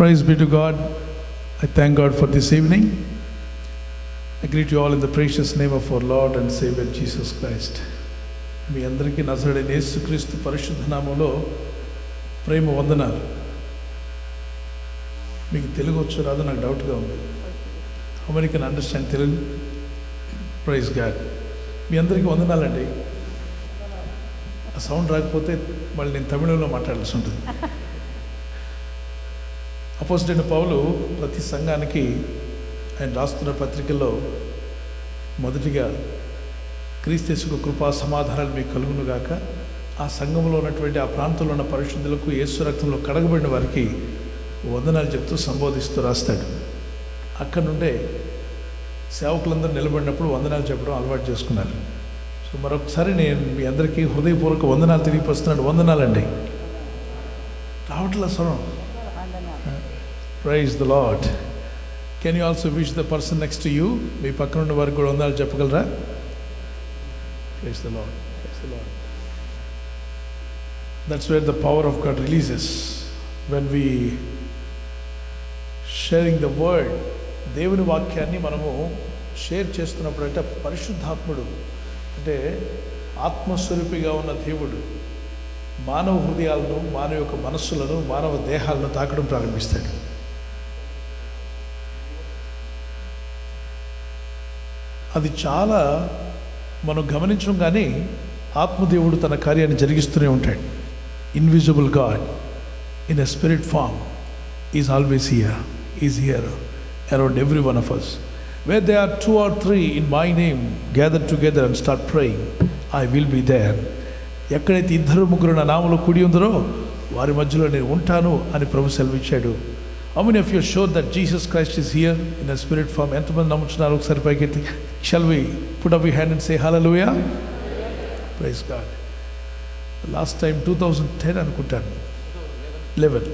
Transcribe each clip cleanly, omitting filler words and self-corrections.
Praise be to God. I thank God for this evening. I greet you all in the precious name of our Lord and Savior Jesus Christ. మీ అందరికీ నజరేయుడైన యేసుక్రీస్తు పరిశుద్ధ నామములో ప్రేమ వందనాలు. మీకు తెలుగు వచ్చో రాదో నాకు డౌట్గా ఉంది. How many can understand Telugu? Praise God. మీ అందరికీ వందనాలండి. ఆ సౌండ్ రాకపోతే మళ్ళీ నేను తమిళంలో మాట్లాడాల్సి ఉంటుంది. అపోజిట్ పౌలు ప్రతి సంఘానికి ఆయన రాస్తున్న పత్రికల్లో మొదటిగా క్రీస్తు కృపా సమాధానాలు మీకు కలుగును గాక, ఆ సంఘంలో ఉన్నటువంటి ఆ ప్రాంతంలో ఉన్న పరిశుద్ధులకు యేసు రక్తంలో కడగబడిన వారికి వందనాలు చెప్తూ సంబోధిస్తూ రాస్తాడు. అక్కడ నుండే సేవకులందరూ నిలబడినప్పుడు వందనాలు చెప్పడం అలవాటు చేసుకున్నారు. సో మరొకసారి నేను మీ అందరికీ హృదయపూర్వక వందనాలు తెలియపరుస్తున్నాను. వందనాలండి. రావట్ల స్వరం. Praise the lord. Can you also wish the person next to you? మీ పక్కన ఉన్న వారికి కూడా వందనాలు చెప్పగలరా? Praise the Lord. Praise the Lord. That's where the power of God releases. When we sharing the word, దేవుని వాక్యాన్ని మనము షేర్ చేస్తున్నప్పుడు అంటే పరిశుద్ధాత్ముడు అంటే ఆత్మస్వరూపిగా ఉన్న దేవుడు మానవ హృదయాలను, మానవ యొక్క మనస్సులను, మానవ దేహాలను తాకడం ప్రారంభిస్తాడు. అది చాలా మనం గమనించడం, కానీ ఆత్మదేవుడు తన కార్యాన్ని జరిగిస్తూనే ఉంటాడు. Invisible God in a spirit form is always here around every one of us. Where they are 2 or 3 in my name gather together and start praying, I will be there. ఎక్కడైతే 2-3 నా నామములో కూడి ఉందరో వారి మధ్యలో నేను ఉంటాను అని ప్రభు సెలవిచ్చాడు. How many of you are sure that Jesus Christ is here in a spirit form? ఎంతమంది నమ్ముతున్నారు? ఒకసారి పైకెత్తి. Shall we put up your hand and say hallelujah? Praise God. Last time 2010 అనుకుంటాను, 11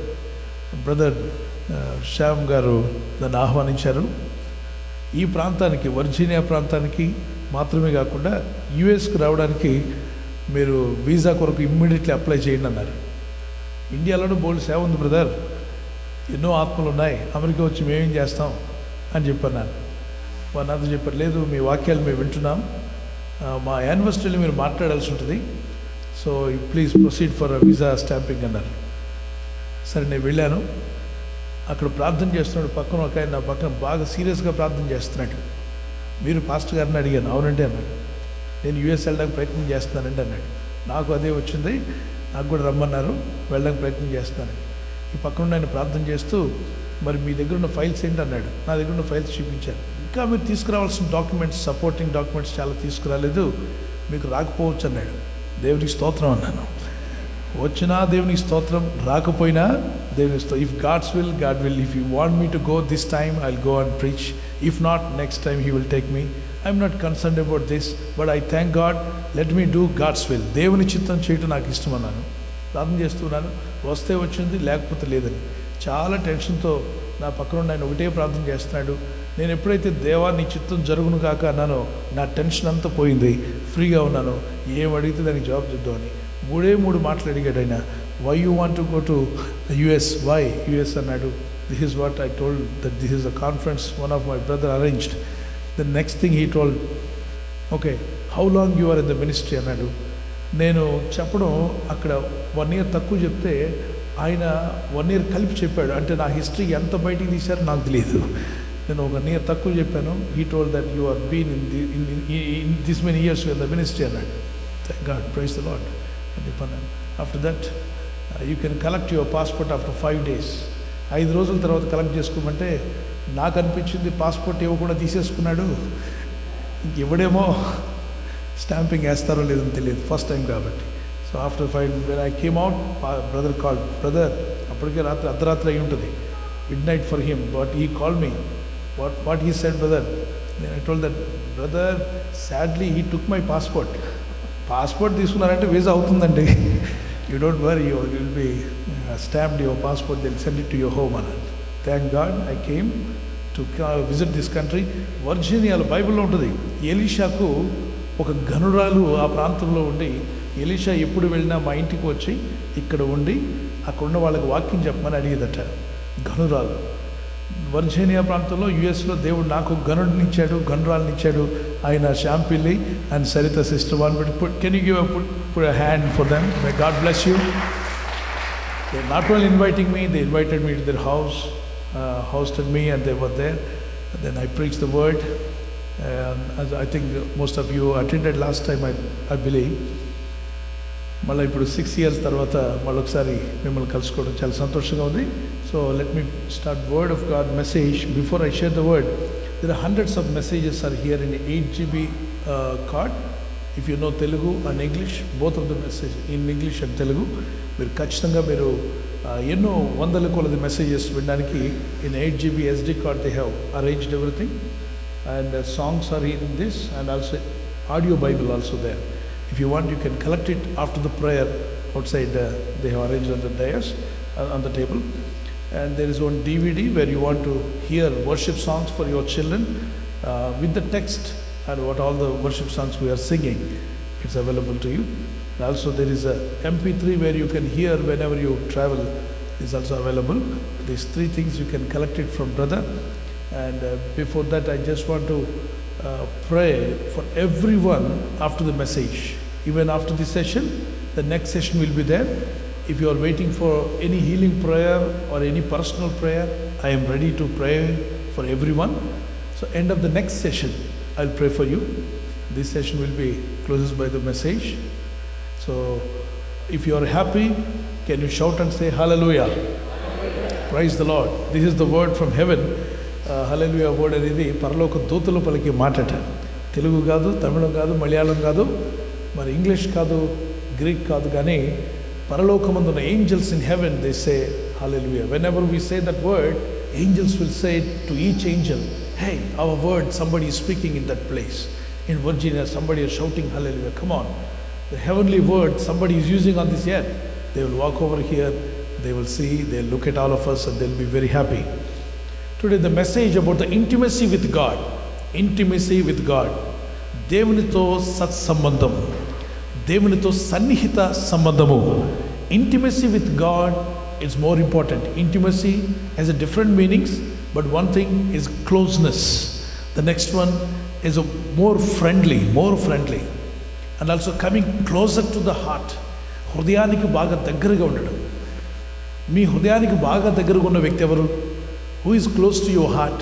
బ్రదర్ శ్యామ్ గారు నన్ను ఆహ్వానించారు. ఈ ప్రాంతానికి, వర్జీనియా ప్రాంతానికి మాత్రమే కాకుండా యుఎస్కి రావడానికి మీరు వీసా కొరకు ఇమ్మీడియట్లీ అప్లై చేయండి అన్నారు. ఇండియాలోనూ బోల్డ్ సేవ ఉంది బ్రదర్, ఎన్నో ఆత్మలు ఉన్నాయి, అమెరికా వచ్చి మేమేం చేస్తాం అని చెప్పన్నాను. మా నాతో చెప్పారు, లేదు మీ వాక్యాలు మేము వింటున్నాం, మా యూనివర్సిటీలో మీరు మాట్లాడాల్సి ఉంటుంది, so please proceed for visa stamping అన్నారు. సరే నేను వెళ్ళాను. అక్కడ ప్రార్థన చేస్తున్నాడు. పక్కన ఒక ఆయన నా పక్కన బాగా సీరియస్గా ప్రార్థన చేస్తున్నాడు. మీరు పాస్టర్ గారిని అడిగాను. అవునండి అన్నాడు. నేను యూఎస్ వెళ్ళడానికి ప్రయత్నం చేస్తున్నానండి అన్నాడు. నాకు అదే వచ్చింది, నాకు కూడా రమ్మన్నారు, వెళ్ళడానికి ప్రయత్నం చేస్తున్నానండి. ఈ పక్కన ఆయన ప్రార్థన చేస్తూ, మరి మీ దగ్గర ఉన్న ఫైల్స్ ఏంటి అన్నాడు. నా దగ్గర ఉన్న ఫైల్స్ చూపించాను. ఇంకా మీరు తీసుకురావాల్సిన డాక్యుమెంట్స్, సపోర్టింగ్ డాక్యుమెంట్స్ చాలా తీసుకురాలేదు, మీకు రాకపోవచ్చు అన్నాడు. దేవునికి స్తోత్రం అన్నాను. వచ్చినా దేవునికి స్తోత్రం, రాకపోయినా దేవునికి స్తోత్రం. If God's will, God will. If you want me to go this time, I will go and preach. If not, next time he will take me. I'm not concerned about this, but I thank God, let me do God's will. దేవుని చిత్తం చేయటం నాకు ఇష్టం అన్నాను. ప్రార్థన చేస్తున్నాను. వస్తే వచ్చింది, లేకపోతే లేదని చాలా టెన్షన్తో నా పక్కన ఆయన ఒకటే ప్రార్థన చేస్తున్నాడు. నేను ఎప్పుడైతే దేవా నీ చిత్తం జరుగును కాక అన్నానో నా టెన్షన్ అంతా పోయింది, ఫ్రీగా ఉన్నాను. ఏం అడిగితే దానికి జవాబు చెప్దామని 3 మాటలు అడిగాడు ఆయన. Why you want to go to US? Why US అన్నాడు. This is what I told, that this is a conference one of my brother arranged. The next thing he told, okay how long you are in the ministry అన్నాడు. నేను చెప్పడం అక్కడ 1 year తక్కువ చెప్తే ఆయన 1 year కలిపి చెప్పాడు. అంటే నా హిస్టరీ ఎంత బయటికి తీశారో నాకు తెలియదు. నేను 1 year తక్కువ చెప్పాను. He told that you are been in this many years in the ministry అన్నాడు. Thank God, praise the lord అని చెప్పాను. After that you can collect your passport after 5 days. 5 రోజుల తర్వాత కలెక్ట్ చేసుకోమంటే నాకు అనిపించింది పాస్పోర్ట్ ఇవ్వకుండా తీసేసుకున్నాడు. ఇంక ఇవ్వడేమో, స్టాంపింగ్ వేస్తారో లేదని తెలియదు, ఫస్ట్ టైం కాబట్టి. So after 5 when I came out, brother called, brother అప్పటికే రాత్రి అర్ధరాత్రి అయి ఉంటుంది, midnight for him, but he called me. What he said, brother? Then I told that, brother, sadly he took my passport. Passport తీసుకున్నారంటే visa అవుతుందండి. You don't worry, you will be stamped your passport, they'll send it to your home అన్నాడు. Thank God I came to visit this country. వర్జీనియాలో బైబిల్లో ఉంటుంది, ఎలీషాకు ఒక గనురాలు ఆ ప్రాంతంలో ఉండి, Elisha ఎప్పుడు వెళ్ళినా మా ఇంటికి వచ్చి ఇక్కడ ఉండి అక్కడ ఉన్న వాళ్ళకి వాక్యం చెప్పమని అడిగేదట. గనురాలు. వర్జీనియా ప్రాంతంలో యుఎస్లో దేవుడు నాకు గనుడిని ఇచ్చాడు, గనురాలని ఇచ్చాడు. ఆయన షాంపిల్లి and Saritha sister one. But can you give put a hand for them? May God bless you. They not only inviting me, they invited me to their house, hosted me, and they were there. And then I preached the word. As I think most of you attended last time, I believe. మళ్ళీ ఇప్పుడు 6 years తర్వాత మళ్ళీ ఒకసారి మిమ్మల్ని కలుసుకోవడం చాలా సంతోషంగా ఉంది. So let me start word of God message. Before I share the word, there are hundreds of messages are here in 8 GB card. If you know Telugu and English, both of the message in English and Telugu, మీరు ఖచ్చితంగా మీరు ఎన్నో వందల కొలది messages వినడానికి in 8 GB SD card they have arranged everything, and songs are in this, and also audio Bible also there. If you want, you can collect it after the prayer outside. They have arranged on the dais, on the table. And there is one DVD where you want to hear worship songs for your children with the text and what all the worship songs we are singing. It's available to you. And also there is a MP3 where you can hear whenever you travel, is also available. These 3 things you can collect it from brother. And before that, I just want to pray for everyone after the message. Even after this session, the next session will be there. If you are waiting for any healing prayer or any personal prayer, I am ready to pray for everyone. So end of the next session, I'll pray for you. This session will be closes by the message. So if you are happy, can you shout and say hallelujah? Praise the Lord. This is the word from heaven. Hallelujah word అనేది పరలోక దూతలు పలికే మాటట. తెలుగు కాదు, తమిళం కాదు, మలయాళం కాదు, మరి English కాదు, Greek కాదు, కానీ పరలోకమందున్న angels in heaven they say hallelujah. Whenever we say that word, angels will say to each angel, hey, our word, somebody is speaking in that place. In Virginia, somebody is shouting hallelujah. Come on, the heavenly word somebody is using on this earth. They will walk over here, they will see, they'll look at all of us, and they'll be very happy. Today the message about the intimacy with God. Intimacy with God. దేవునితో సత్సంబంధం, దేవునితో సన్నిహిత సంబంధము. Intimacy with God is more important. Intimacy has a different meanings, but one thing is closeness. The next one is a more friendly, and also coming closer to the heart. హృదయానికి బాగా దగ్గరగా ఉండడం. మీ హృదయానికి బాగా దగ్గరగా ఉన్న వ్యక్తి ఎవరు? Who is close to your heart?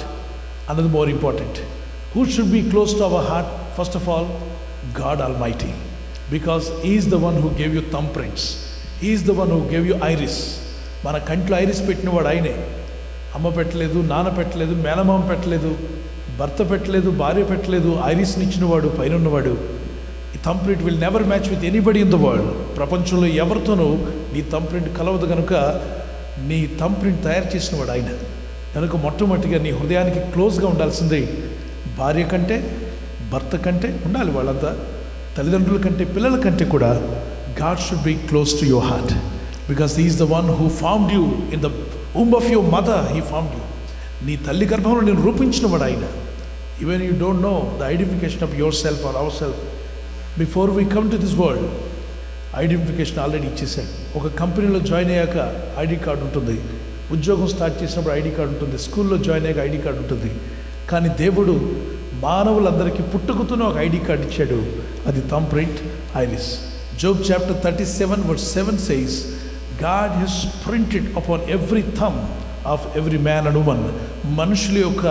Another more important. Who should be close to our heart? First of all, God Almighty, because He is the one who gave you thumbprints. He is the one who gave you iris. మన కంట్లో iris పెట్టినవాడు ఆయనే. అమ్మ పెట్టలేదు, నాన్న పెట్టలేదు, మేనమామ పెట్టలేదు, భర్త పెట్టలేదు, భార్య పెట్టలేదు. ఐరిస్ని ఇచ్చినవాడు, పైన ఉన్నవాడు. ఈ thumbprint will never match with anybody in the world. ప్రపంచంలో ఎవరితోనూ నీ thumbprint కలవదు. కనుక నీ thumbprint తయారు చేసినవాడు ఆయన. కనుక మొట్టమొదటిగా నీ హృదయానికి క్లోజ్గా ఉండాల్సింది భార్య కంటే, భర్త కంటే ఉండాలి. వాళ్ళంతా తల్లిదండ్రుల కంటే, పిల్లల కంటే కూడా God should be close to your heart, because He is the one who formed you in the womb of your mother. He formed you. నీ తల్లి గర్భంలో నేను రూపించినవాడు ఆయన. Even you don't know the identification of yourself or ourselves. Before we come to this world, identification already ఇచ్చేసాడు. ఒక కంపెనీలో join అయ్యాక ID card ఉంటుంది, ఉద్యోగం స్టార్ట్ చేసినప్పుడు ఐడి కార్డు ఉంటుంది, స్కూల్లో జాయిన్ అయ్యాక ఐడి కార్డు ఉంటుంది. కానీ దేవుడు మానవులందరికీ పుట్టుకతోనే ఒక ఐడి కార్డు ఇచ్చాడు. అది thumbprint, iris. Job chapter 37 verse 7 says, God has printed upon every thumb of every man and woman. మనుషుల యొక్క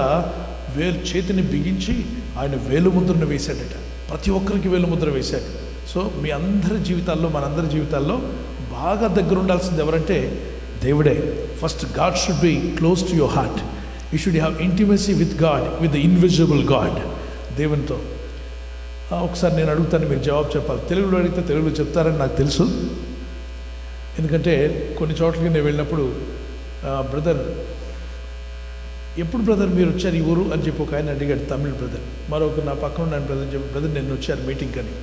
వేలు చేతిని బిగించి ఆయన వేలుముద్రను వేశాడట. ప్రతి ఒక్కరికి వేలుముద్ర వేశాడు. సో మీ అందరి జీవితాల్లో, మనందరి జీవితాల్లో బాగా దగ్గర ఉండాల్సింది ఎవరంటే దేవుడే. First God should be close to your heart. You should have intimacy with God, with the invisible God, దేవునితో. ఒకసారి నేను అడుగుతాను, మీరు జవాబు చెప్పాలి. తెలుగులో అడిగితే తెలుగులో చెప్తారని నాకు తెలుసు, ఎందుకంటే కొన్ని చోట్లకి నేను వెళ్ళినప్పుడు బ్రదర్ ఎప్పుడు బ్రదర్ మీరు వచ్చారు ఈ ఊరు అని చెప్పి ఒక ఆయన అడిగాడు, తమిళ బ్రదర్. మరొక నా పక్కన ఉన్న బ్రదర్ చెప్పి, బ్రదర్ నేను వచ్చాను మీటింగ్ అని.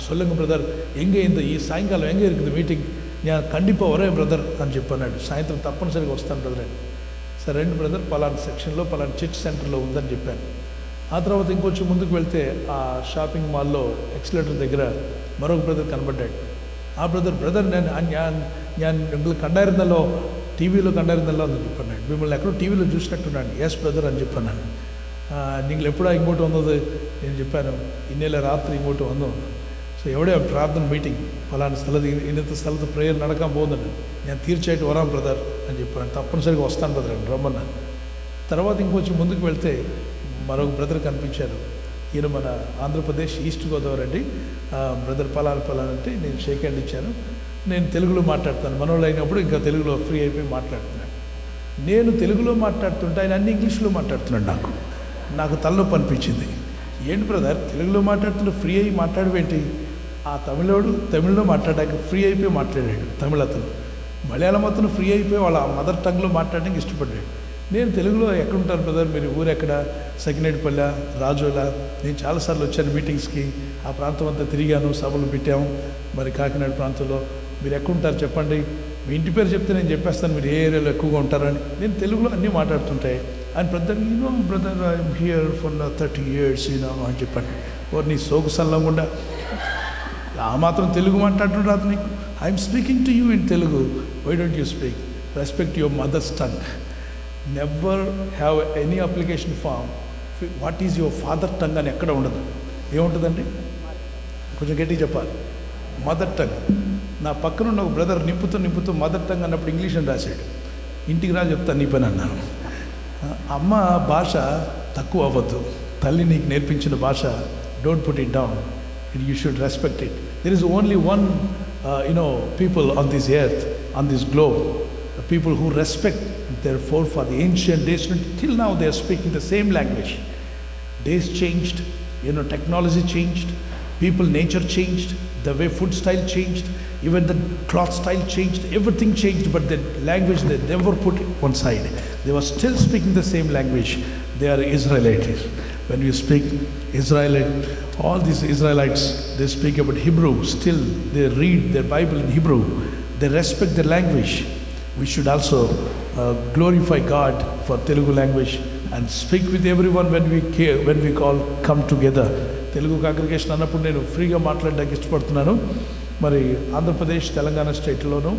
சொல்லுங்க బ్రదర్ ఎంగే ఇంత ఈ సాయంకాలం ఎంగే இருக்குது మీటింగ్, నేను కండిపా వరే బ్రదర్ అని చెప్పన్నాడు. సాయంత్రం తప్పనిసరిగా వస్తాను బ్రదర్ అని. సరే రండి బ్రదర్, పలానా సెక్షన్లో పలానా చర్చ్ సెంటర్లో ఉందని చెప్పాను. ఆ తర్వాత ఇంకొంచెం ముందుకు వెళ్తే ఆ షాపింగ్ మాల్లో ఎక్స్లేటర్ దగ్గర మరొక బ్రదర్ కనబడ్డాడు. ఆ బ్రదర్ నేను നിങ്ങൾക്ക് കണ്ടായിരുന്നല്ലോ టీవీలో కండారిందల్లా ఉందని చెప్పన్నాడు. మిమ్మల్ని ఎక్కడో టీవీలో చూసినట్టున్నాను. ఎస్ బ్రదర్ అని చెప్పన్నాను. నీకు ఎప్పుడో ఇంకోటి ఉన్నది నేను చెప్పాను, ఇన్నేళ్ళ రాత్రి ఇంకోటి ఉందో. సో ఎవడే ప్రార్థన మీటింగ్ ఫలానా స్థలది ఇన్నత స్థలతో ప్రేయర్ నడక పోతుందండి. నేను తీర్చేటి వరాం బ్రదర్ అని చెప్పాను. తప్పనిసరిగా వస్తాను బ్రదర్ అని రమ్మన్నాను. తర్వాత ఇంకొంచెం ముందుకు వెళ్తే మరొక బ్రదర్ కనిపించారు. ఈయన మన ఆంధ్రప్రదేశ్ ఈస్ట్ గోదావరి అండి, బ్రదర్ పలానా అంటే నేను షేక్ హ్యాండ్ ఇచ్చాను. నేను తెలుగులో మాట్లాడతాను, మనోళ్ళు అయినప్పుడు ఇంకా తెలుగులో ఫ్రీ అయిపోయి మాట్లాడుతున్నాను. నేను తెలుగులో మాట్లాడుతుంటే ఆయన అన్ని ఇంగ్లీష్లో మాట్లాడుతున్నాడు. నాకు తలనొప్పి అనిపించింది. ఏంటి బ్రదర్ తెలుగులో మాట్లాడుతుంటే ఫ్రీ అయ్యి మాట్లాడవేంటి? ఆ తమిళ్లో మాట్లాడాక ఫ్రీ అయిపోయి మాట్లాడాడు. తమిళ అతను మలయాళం అతను ఫ్రీ అయిపోయి వాళ్ళ మదర్ టంగ్లో మాట్లాడడానికి ఇష్టపడ్డాడు. నేను తెలుగులో ఎక్కడుంటాను బ్రదర్, మీరు ఊరెక్కడ? సకినేటిపల్లె, రాజోల. నేను చాలాసార్లు వచ్చాను మీటింగ్స్కి, ఆ ప్రాంతం అంతా తిరిగాను, సభలు పెట్టాము. మరి కాకినాడ ప్రాంతంలో మీరు ఎక్కడుంటారు చెప్పండి, మీ ఇంటి పేరు చెప్తే నేను చెప్పేస్తాను మీరు ఏ ఏరియాలో ఎక్కువగా ఉంటారని. నేను తెలుగులో అన్నీ మాట్లాడుతుంటాయి. ఆయన brother brother I'm here for 30 years అని చెప్పండి. నీ సోకు సల్లంగుండా ఆ మాత్రం తెలుగు మాట్లాడుతుంటే రాదు నీకు? I'm speaking to you in Telugu. Why don't you speak? Respect your mother's tongue. Never have any application form what is your father tongue అని ఎక్కడ ఉండదు. ఏముంటుందండి? కొంచెం గట్టిగా చెప్పాలి. Mother tongue. నా పక్కన ఉన్న ఒక బ్రదర్ నింపుతూ మదర్ టంగ్ అన్నప్పుడు ఇంగ్లీష్ అని రాశాడు. ఇంటికి రా చెప్తాను నీ పని అన్నాను. అమ్మ భాష తక్కువ అవ్వద్దు. తల్లి నీకు నేర్పించిన భాష, don't put it down. You should respect it. There is only one people on this earth, on this globe, people who respect their forefathers, the ancient days, till now they are speaking the same language. Days changed, technology changed, people nature changed, the way food style changed, even the cloth style changed, everything changed, but the language they never put one side. They were still speaking the same language. They are Israelites. When we speak Israelite, all these Israelites, they speak about Hebrew. Still they read their Bible in Hebrew. They respect their language. We should also glorify God for Telugu language and speak with everyone when we call come together. Telugu congregation అన్నప్పుడు నేను ఫ్రీగా మాట్లాడడానికి ఇష్టపడుతున్నాను. మరి ఆంధ్రప్రదేశ్, తెలంగాణ స్టేట్లోను,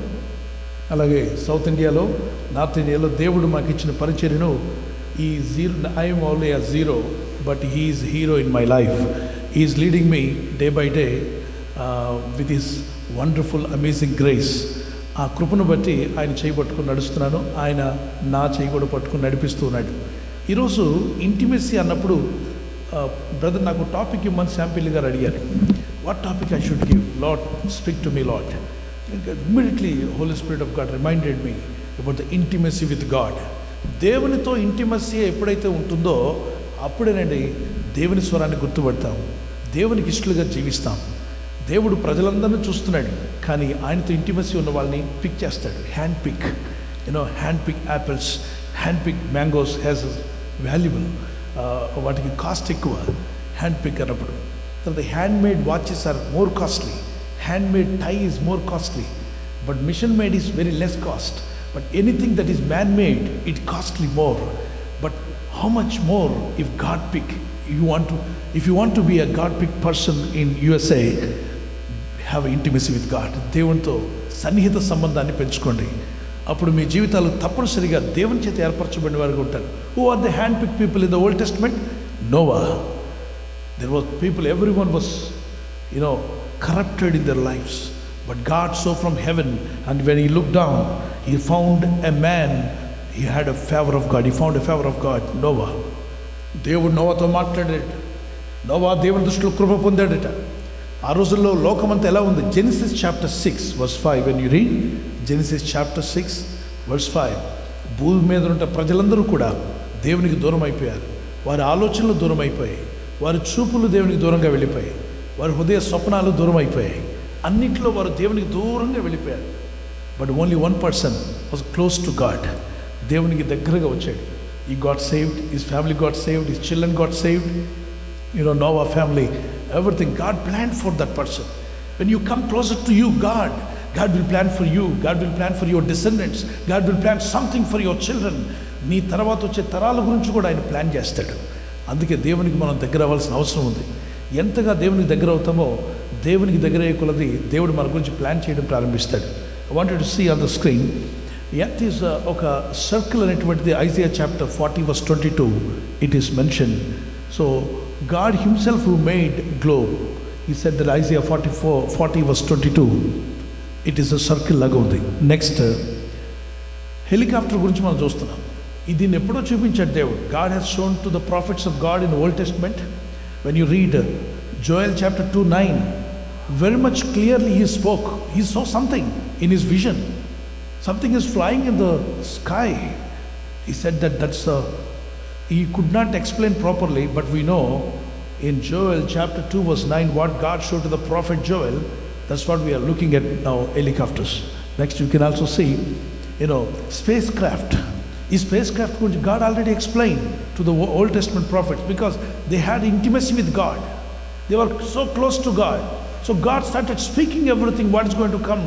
అలాగే south ఇండియాలో, north ఇండియాలో దేవుడు మాకు ఇచ్చిన పరిచర్యను ఈ zero, I'm only a zero, but he is hero in my life. He is leading me day by day with his wonderful amazing grace. ఆ కృపను బట్టి ఆయన చేయి పట్టుకుని నడుస్తున్నాను. ఆయన నా చేయి కూడా పట్టుకుని నడిపిస్తూ ఉన్నాడు. ఈరోజు ఇంటిమెసీ అన్నప్పుడు బ్రదర్ నాకు టాపిక్ ఇవ్వమని శాంపిల్ గారు అడిగారు. What topic I should give? Lord speak to me Lord. Immediately Holy Spirit of God reminded me about the intimacy with God. దేవునితో ఇంటిమెసీ ఎప్పుడైతే ఉంటుందో అప్పుడేనండి దేవుని స్వరాన్ని గుర్తుపడతాం, దేవునికి ఇష్టలుగా జీవిస్తాం. దేవుడు ప్రజలందరినీ చూస్తున్నాడు, కానీ ఆయనతో ఇంటిమసీ ఉన్న వాళ్ళని పిక్ చేస్తాడు. Hand pick, hand pick apples, hand pick mangoes has valuable, వాటికి కాస్ట్ ఎక్కువ హ్యాండ్ పిక్ అన్నప్పుడు. తర్వాత hand made watches are more costly, hand made tie is more costly, but machine made is very less cost. But anything that is man made it costly more. But how much more if God pick if you want to be a God picked person in USA, have intimacy with God. దేవునితో సన్నిహిత సంబంధాన్ని పెంచుకోండి. అప్పుడు మీ జీవితాలు తప్పనిసరిగా దేవుని చేత ఏర్పరచబడిన వారుగా ఉంటారు. Who are the hand picked people in the Old Testament? Noah. There was people, everyone was corrupted in their lives, but God saw from heaven, and when he looked down, he found a man. He had a favor of God. He found a favor of God. Noah. దేవుడు నోవాతో మాట్లాడాడు. Noah దేవుని దృష్టిలో కృప పొందాడట. ఆ రోజుల్లో లోకమంతా ఎలా ఉంది? Genesis chapter 6 verse 5. when you read Genesis chapter 6 verse 5, భూమి మీద ఉన్న ప్రజలందరూ కూడా దేవునికి దూరం అయిపోయారు. వారి ఆలోచనలు దూరం అయిపోయాయి, వారి చూపులు దేవునికి దూరంగా వెళ్ళిపోయాయి, వారి హృదయ స్వప్నాలు దూరం అయిపోయాయి. అన్నింటిలో వారు దేవునికి దూరంగా వెళ్ళిపోయారు. But only one person was close to God. దేవునికి దగ్గరగా వచ్చాడు. He got saved, his family got saved, his children got saved. Noah family, everything. God planned for that person. When you come closer to you, God will plan for you. God will plan for your descendants. God will plan something for your children. నీ తర్వాత వచ్చే తరాల గురించి కూడా ఆయన plan చేస్తాడు. అందుకే దేవునికి మనం దగ్గర అవ్వాల్సిన అవసరం ఉంది. ఎంతగా దేవునికి దగ్గర అవుతామో దేవునికి దగ్గర అయ్యే కొలది దేవుడు మన గురించి ప్లాన్ చేయడం ప్రారంభిస్తాడు. I wanted to see on the screen earth is ఒక సర్కిల్ అనేటువంటిది Isaiah chapter 40 verse 22 it is mention. So God himself who made globe, he said that Isaiah 40 verse 22 it is a circle లాగా ఉంది. Next helicopter గురించి మనం చూస్తున్నాం. దీన్ని ఎప్పుడో చూపించాడు దేవుడు. God has shown to the prophets of God in old testament. When you read Joel chapter 2:9, very much clearly he spoke. He saw something in his vision. Something is flying in the sky. He said that's he could not explain properly, but we know in Joel chapter 2 verse 9 what God showed to the prophet Joel. That's what we are looking at now, helicopters. Next you can also see, spacecraft. This spacecraft God already explained to the Old Testament prophets because they had intimacy with God. They were so close to God. So God started speaking everything, what is going to come,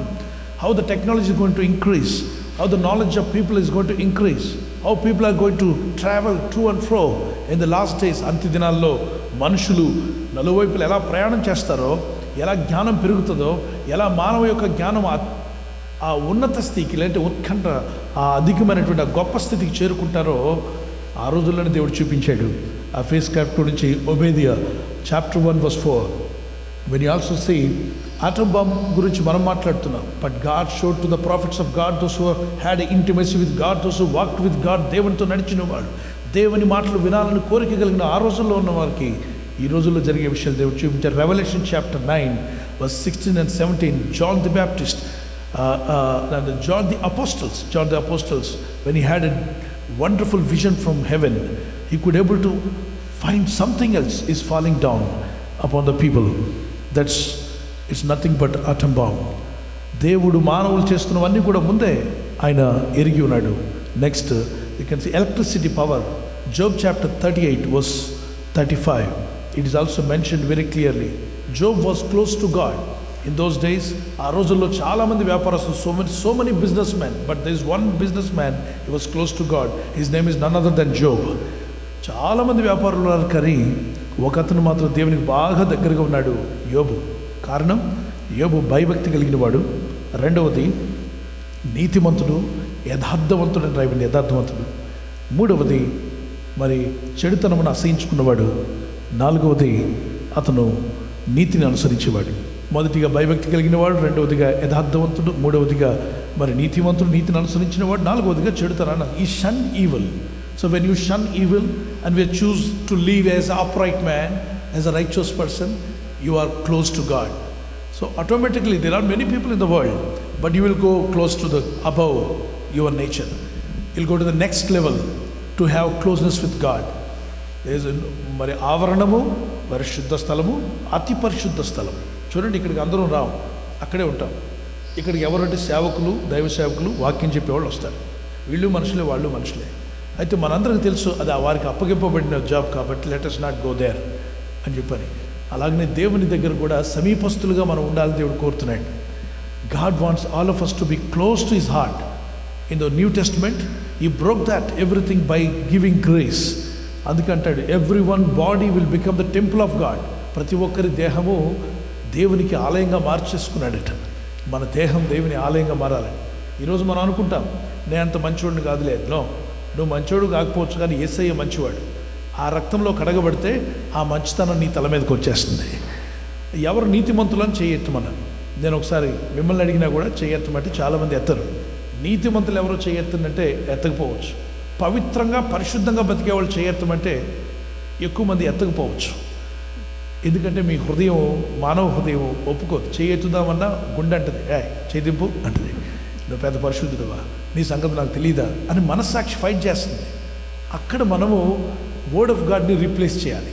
how the technology is going to increase, how the knowledge of people is going to increase, how people are going to travel to and fro in the last days. అంత్య దినాల్లో మనుషులు నలువైపులు ఎలా ప్రయాణం చేస్తారో, ఎలా జ్ఞానం పెరుగుతుందో, ఎలా మానవ యొక్క జ్ఞానం ఆ ఉన్నత స్థితికి లేదంటే ఉత్కంఠ ఆ అధికమైనటువంటి ఆ గొప్ప స్థితికి చేరుకుంటారో ఆ రోజుల్లోనే దేవుడు చూపించాడు. ఆ ఫేస్ క్రాఫ్ట్ గురించి ఒబేదియా chapter 1 verse 4. When you also see atom bomb గురించి మనం మాట్లాడుతున్నాం, but God showed to the prophets of God, those who had intimacy with God, those who walked with God, దేవునితో నడిచిన వాళ్ళు, దేవుని మాటలు వినాలని కోరిక కలిగిన ఆ రోజుల్లో ఉన్న వారికి ఈ రోజుల్లో జరిగే విషయాలు దేవుడు చూపించారు. Revolution chapter 9 verse 16 and 17, John the Baptist, John the apostles, when he had a wonderful vision from heaven, he could able to find something else is falling down upon the people. It's nothing but atom bomb. దేవుడు మానవులు చేస్తున్నవన్నీ కూడా ముందే ఆయన ఎరిగి ఉన్నాడు. Next you can see electricity power. Job chapter 38 verse 35, it is also mentioned very clearly. Job was close to God in those days. ఆ రోజుల్లో చాలామంది వ్యాపారస్తులు, so many businessmen, but there is one businessman, he was close to God. His name is none other than Job. చాలామంది వ్యాపారులు ఉన్నారు, కానీ ఒక అతను మాత్రం దేవునికి బాగా దగ్గరగా ఉన్నాడు, యోబు. కారణం, యోబు భయభక్తి కలిగిన వాడు. రెండవది నీతిమంతుడు, యథార్థవంతుడు అని రాయబడింది, యథార్థవంతుడు. మూడవది మరి చెడుతనమును అసహించుకున్నవాడు. నాలుగవది అతను నీతిని అనుసరించేవాడు. మొదటిగా భయభక్తి కలిగిన వాడు, రెండవదిగా యథార్థవంతుడు, మూడవదిగా మరి నీతివంతుడు, నీతిని అనుసరించిన వాడు, నాలుగవదిగా చెడుతనాన్ని. ఈ షన్ evil. So when you shun evil and we choose to live as an upright man, as a righteous person, you are close to God. So automatically there are many people in the world, but you will go close to the above your nature. You'll go to the next level to have closeness with God. There is మరి ఆవరణము, పరిశుద్ధ స్థలము, అతి పరిశుద్ధ స్థలం. చూడండి, ఇక్కడికి అందరం రావు, అక్కడే ఉంటాం. ఇక్కడికి ఎవరంటే సేవకులు, దైవ సేవకులు, వాక్యం చెప్పేవాళ్ళు వస్తారు. వీళ్ళు మనుషులే, వాళ్ళు మనుషులే. అయితే మనందరికీ తెలుసు అది వారికి అప్పగింపబడిన జాబ్ కాబట్టి let us not go there అని చెప్పని. అలాగనే దేవుని దగ్గర కూడా సమీపస్తులుగా మనం ఉండాలని దేవుడు కోరుతున్నాడు. God wants all of us to be close to his heart. In the New Testament, he broke that everything by giving grace. అందుకంటాడు everyone body will become the temple of God. ప్రతి ఒక్కరి దేహము దేవునికి ఆలయంగా మార్చేసుకున్నాడట. మన దేహం దేవుని ఆలయంగా మారాలని. ఈరోజు మనం అనుకుంటాం, నేను అంత మంచివాడిని కాదులే. నో, నువ్వు మంచివాడు కాకపోవచ్చు, కానీ యేసయ్య మంచివాడు. ఆ రక్తంలో కడగబడితే ఆ మంచితనం నీ తల మీదకి వచ్చేస్తుంది. ఎవరు నీతిమంతులను చేయెత్తమన్నారు. నేను ఒకసారి మిమ్మల్ని అడిగినా కూడా చేయెత్తమంటే చాలామంది ఎత్తరు. నీతిమంతులు ఎవరో చేయెత్తంటే ఎత్తకపోవచ్చు. పవిత్రంగా పరిశుద్ధంగా బతికేవాళ్ళు చేయెత్తమంటే ఎక్కువ మంది ఎత్తకపోవచ్చు. ఎందుకంటే మీ హృదయం, మానవ హృదయం ఒప్పుకోదు. చేయెత్తుదామన్నా గుండె అంటది, చేదింపు అంటది, నువ్వు పెద్ద పరిశుద్ధుడువా, నీ సంగతి నాకు తెలియదా అని మనస్సాక్షి ఫైట్ చేస్తుంది. అక్కడ మనము వర్డ్ ఆఫ్ గాడ్ని రీప్లేస్ చేయాలి.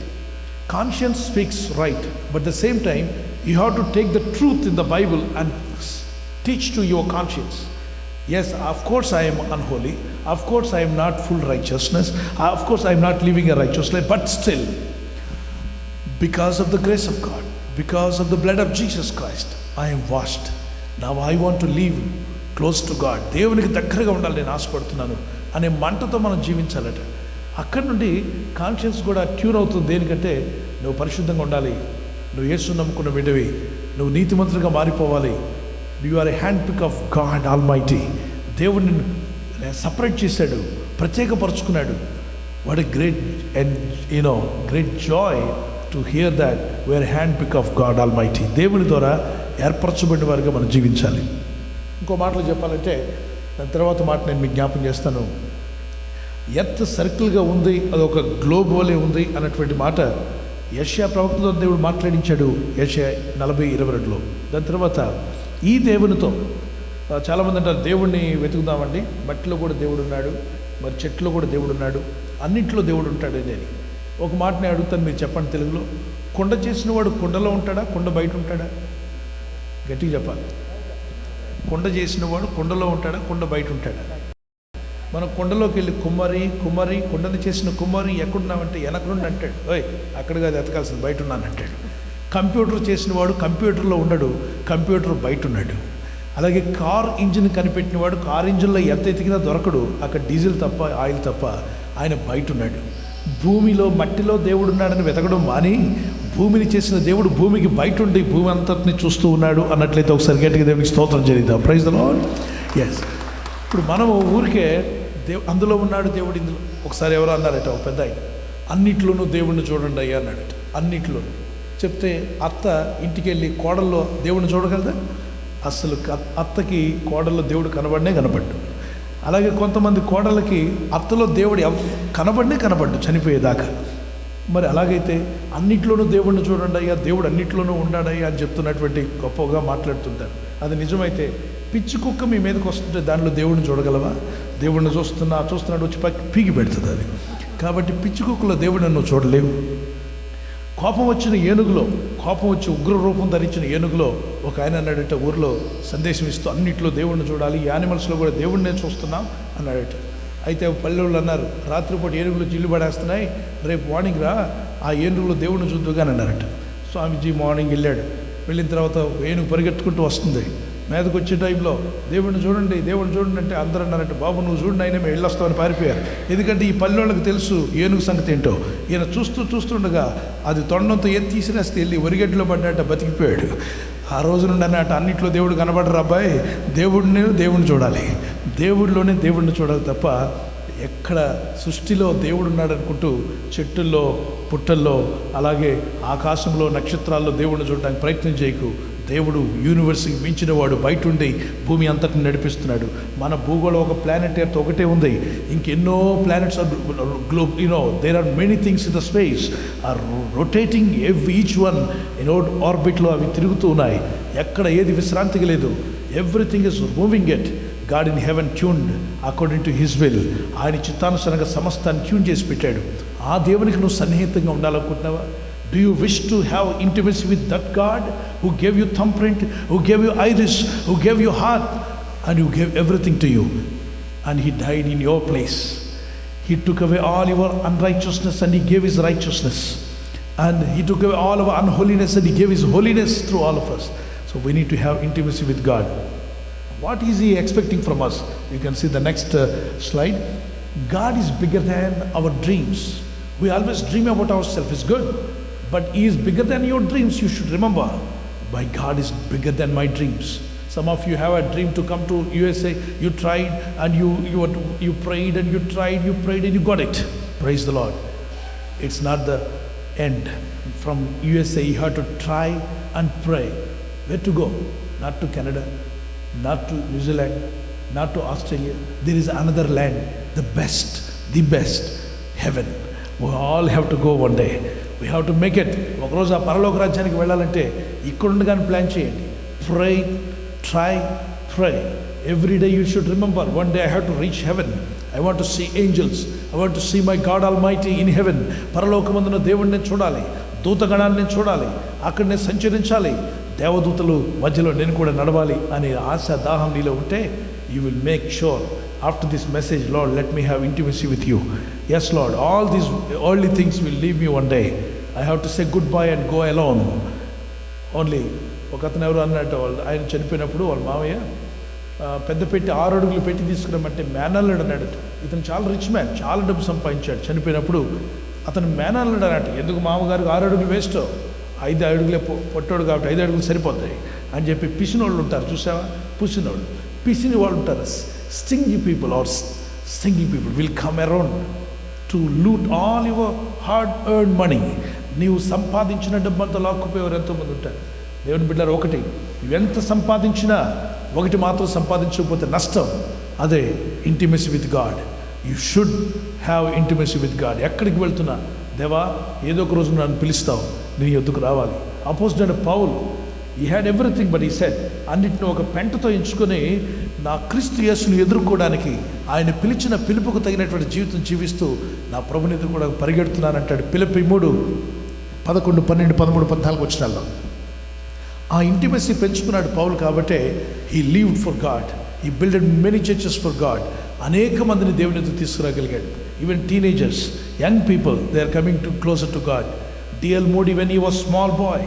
Conscience speaks right, but the same time you have to take the truth in the Bible and teach to your conscience. Yes, of course I am unholy, of course I am not full righteousness, of course I am not living a righteous life, but still, because of the grace of God, because of the blood of Jesus Christ, I am washed. Now I want to live close to God. దేవునికి దగ్గరగా ఉండాలి నేను ఆశపడుతున్నాను అనే మంటతో మనం జీవించాలట. అక్కడి నుండి కాన్షియన్స్ కూడా ట్యూన్ అవుతుంది. దేనికంటే నువ్వు పరిశుద్ధంగా ఉండాలి, నువ్వు యేసుని నమ్ముకున్న బిడ్డవి, నువ్వు నీతిమంతులుగా మారిపోవాలి. You are a handpick of God Almighty. దేవుడిని సపరేట్ చేశాడు, ప్రత్యేకపరుచుకున్నాడు. What a great and great joy to hear that we are hand pick of God Almighty. దేవుని ద్వారా ఏర్పరచబడిన వారిగా మనం జీవించాలి. ఇంకో మాటలు చెప్పాలంటే, దాని తర్వాత మాట నేను మీకు జ్ఞాపం చేస్తాను. ఎర్త్ సర్కిల్గా ఉంది, అది ఒక గ్లోబ్ వలె ఉంది అన్నటువంటి మాట యెషయా ప్రవక్తతో దేవుడు మాట్లాడించాడు, యెషయా 40:22లో. దాని తర్వాత ఈ దేవునితో చాలామంది అంటారు దేవుడిని వెతుకుదామండి, మట్టిలో కూడా దేవుడు ఉన్నాడు, మరి చెట్లో కూడా దేవుడు ఉన్నాడు, అన్నింటిలో దేవుడు ఉంటాడు అని. ఒక మాట నేను అడుగుతాను, మీరు చెప్పండి తెలుగులో. కొండ చేసిన వాడు కొండలో ఉంటాడా, కొండ బయట ఉంటాడా? గట్టిగా చెప్పాలి. కొండ చేసిన వాడు కొండలో ఉంటాడా, కొండ బయట ఉంటాడా? మనం కొండలోకి వెళ్ళి కుమ్మరి కొండని చేసిన కుమ్మరి ఎక్కడున్నామంటే వెనకనుండి అంటాడు, ఓయ్ అక్కడ కాదు ఎతకాల్సింది, బయట ఉన్నాను అంటాడు. కంప్యూటర్ చేసిన వాడు కంప్యూటర్లో ఉండడు, కంప్యూటర్ బయట ఉన్నాడు. అలాగే కార్ ఇంజిన్ కనిపెట్టిన వాడు కార్ ఇంజిన్లో ఎంత ఎతికినా దొరకడు, అక్కడ డీజిల్ తప్ప ఆయిల్ తప్ప, ఆయన బయట ఉన్నాడు. భూమిలో మట్టిలో దేవుడు ఉన్నాడని వెతకడం మాని భూమిని చేసిన దేవుడు భూమికి బయట ఉండి భూమి అంతటిని చూస్తూ ఉన్నాడు అన్నట్లయితే ఒకసారి గట్టిగా దేవునికి స్తోత్రం చేద్దాం. Praise the Lord. ఎస్. ఇప్పుడు మనము ఊరికే అందులో ఉన్నాడు దేవుడు ఇందులో. ఒకసారి ఎవరో అన్నారట, ఒక పెద్ద ఆయన, అన్నిట్లోనూ దేవుడిని చూడండి అయ్యా అన్నాడట. అన్నిట్లోనూ చెప్తే అత్త ఇంటికి వెళ్ళి కోడల్లో దేవుడిని చూడగలదా? అసలు అత్తకి కోడల్లో దేవుడు కనబడ్డు. అలాగే కొంతమంది కోడలకి అత్తలో దేవుడు కనబడ్డు చనిపోయేదాకా. మరి అలాగైతే అన్నిట్లోనూ దేవుడిని చూడండి అయ్యా, దేవుడు అన్నిట్లోనూ ఉన్నాడయ్యా అని చెప్తున్నటువంటి గొప్పగా మాట్లాడుతుంటారు. అది నిజమైతే పిచ్చి కుక్క మీ మీదకి వస్తుంటే దానిలో దేవుడిని చూడగలవా? దేవుడిని చూస్తున్నాడు వచ్చి పీకి పెడుతుంది అది. కాబట్టి పిచ్చి కుక్కలో దేవుడిని నువ్వు చూడలేవు. కోపం వచ్చి ఉగ్ర రూపం ధరించిన ఏనుగులో ఒక ఆయన అన్నాడట, ఊర్లో సందేశం ఇస్తూ అన్నింటిలో దేవుడిని చూడాలి, ఈ యానిమల్స్లో కూడా దేవుడినే చూస్తున్నాం అన్నాడట. అయితే పల్లెళ్ళు అన్నారు, రాత్రిపూట ఏనుగులు జిల్లు పడేస్తున్నాయి, రేపు మార్నింగ్ రా, ఆ ఏనుగులో దేవుడిని చూద్దుగాని అన్నారట. స్వామీజీ మార్నింగ్ వెళ్ళిన తర్వాత ఏనుగు పరిగెత్తుకుంటూ వస్తుంది. మీదకి వచ్చే టైంలో దేవుడిని చూడండి అంటే అందరూ అన్నారంటే, బాబు నువ్వు చూడండి అయినా మేము వెళ్ళొస్తామని పారిపోయారు. ఎందుకంటే ఈ పల్లెళ్ళకి తెలుసు ఏనుగు సంగతి ఏంటో. ఈయన చూస్తుండగా అది తొండంతో తీసిరేస్తే వెళ్ళి ఒరిగడ్డలో పడ్డట, బతికిపోయాడు. ఆ రోజు నుండి అన్నట్టు అన్నింటిలో దేవుడు కనబడరు అబ్బాయి, దేవుడిని చూడాలి, దేవుడిలోనే దేవుడిని చూడాలి తప్ప ఎక్కడ సృష్టిలో దేవుడు ఉన్నాడు అనుకుంటూ చెట్టుల్లో పుట్టల్లో అలాగే ఆకాశంలో నక్షత్రాల్లో దేవుడిని చూడడానికి ప్రయత్నం చేయకు. దేవుడు యూనివర్స్కి మించిన వాడు, బయట ఉండి భూమి అంతటిని నడిపిస్తున్నాడు. మన భూగోళం ఒక ప్లానెట్ ఎర్త్ ఒకటే ఉంది, ఇంకెన్నో planets globe there are many things in the space are rotating each one ఆర్బిట్లో అవి తిరుగుతూ ఉన్నాయి. ఎక్కడ ఏది విశ్రాంతిగా లేదు. Everything is moving it. God in heaven tuned according to his will. ఆయన చిత్తానుసారంగా సమస్తాన్ని ట్యూన్ చేసి పెట్టాడు. ఆ దేవునికి నువ్వు సన్నిహితంగా ఉండాలనుకుంటున్నావా? Do you wish to have intimacy with that God who gave you thumbprint, who gave you iris, who gave you heart, and who gave everything to you? And He died in your place. He took away all your unrighteousness and He gave His righteousness. And He took away all our unholiness and He gave His holiness through all of us. So we need to have intimacy with God. What is He expecting from us? You can see the next slide. God is bigger than our dreams. We always dream about ourselves. It's good. But He is bigger than your dreams. You should remember, my God is bigger than my dreams. Some of you have a dream to come to USA. You tried and you prayed and you prayed and you got it. Praise the Lord. It's not the end. From USA you have to try and pray. Where to go? Not to Canada, not to New Zealand, not to Australia. There is another land, the best, heaven. We all have to go one day. We have to make it. ఒకరోజు ఆ పరలోక రాజ్యానికి వెళ్ళాలంటే ఇక్కడుండగానే plan చేయండి. Pray. Every day you should remember, one day I have to reach heaven. I want to see angels. I want to see my God Almighty in heaven. పరలోకమందున దేవుడిని చూడాలి, దూతగణాన్ని చూడాలి, అక్కడనే సంచరించాలి, దేవదూతలు మధ్యలో నేను కూడా నడవాలి అనే ఆశ దాహం నీలో ఉంటే you will make sure after this message, Lord, let me have intimacy with you. Yes, Lord, all these earthly things will leave me one day. I have to say goodbye and go alone. Only ఒక అతను ఎవరు అన్నట్టు ఆయన చనిపోయినప్పుడు వాళ్ళ మామయ్య పెద్ద పెట్టి 6 అడుగులు పెట్టి తీసుకురమ్మంటే మేనల్లుడు అన్నాడు. ఇతను చాలా రిచ్ మ్యాన్, చాలా డబ్బు సంపాదించాడు. చనిపోయినప్పుడు అతను మేనల్లుడు అన్నట్టు. ఎందుకు మామగారికి 6 అడుగులు వేస్ట్, 5 అడుగులే పొట్టోడు కాబట్టి 5 అడుగులు సరిపోతాయి అని చెప్పి పిసినోళ్ళు ఉంటారు చూసావా, పిసిని వాళ్ళు ఉంటారు, stingy people or stingy people will come around to loot all your hard-earned money. నీవు సంపాదించిన డబ్బంతా లాక్కుపోయేవారు ఎంతోమంది ఉంటారు. దేవుని బిడ్డలారా, ఒకటి, నువ్వెంత సంపాదించినా ఒకటి మాత్రం సంపాదించకపోతే నష్టం, అదే intimacy with God. You should have intimacy with God. ఎక్కడికి వెళ్తున్నా, దేవా ఏదో ఒక రోజు నన్ను పిలుస్తావు, నీ యొద్దకు రావాలి. అపోజిట్ పౌల్, ఈ హ్యాడ్ ఎవ్రీథింగ్ బట్ ఈ సెడ్, అన్నిటిని ఒక పెంటతో ఎంచుకొని నా క్రీస్తు యేసును ఎదుర్కోవడానికి, ఆయన పిలిచిన పిలుపుకు తగినటువంటి జీవితం జీవిస్తూ నా ప్రభుని ఎదుర్కోవడానికి పరిగెడుతున్నానంటాడు. ఫిలిప్పీ 3:11, 12, 13, 14 వచనాల్లో ఆ ఇంటిమసీ పెంచుకున్నాడు పౌలు. కాబట్టే he lived for God, he builded many churches for God. అనేక మందిని దేవుని ఎదురు తీసుకురాగలిగాడు. Even teenagers, young people, they are coming to closer to God. D.L. Moody, when he was small boy,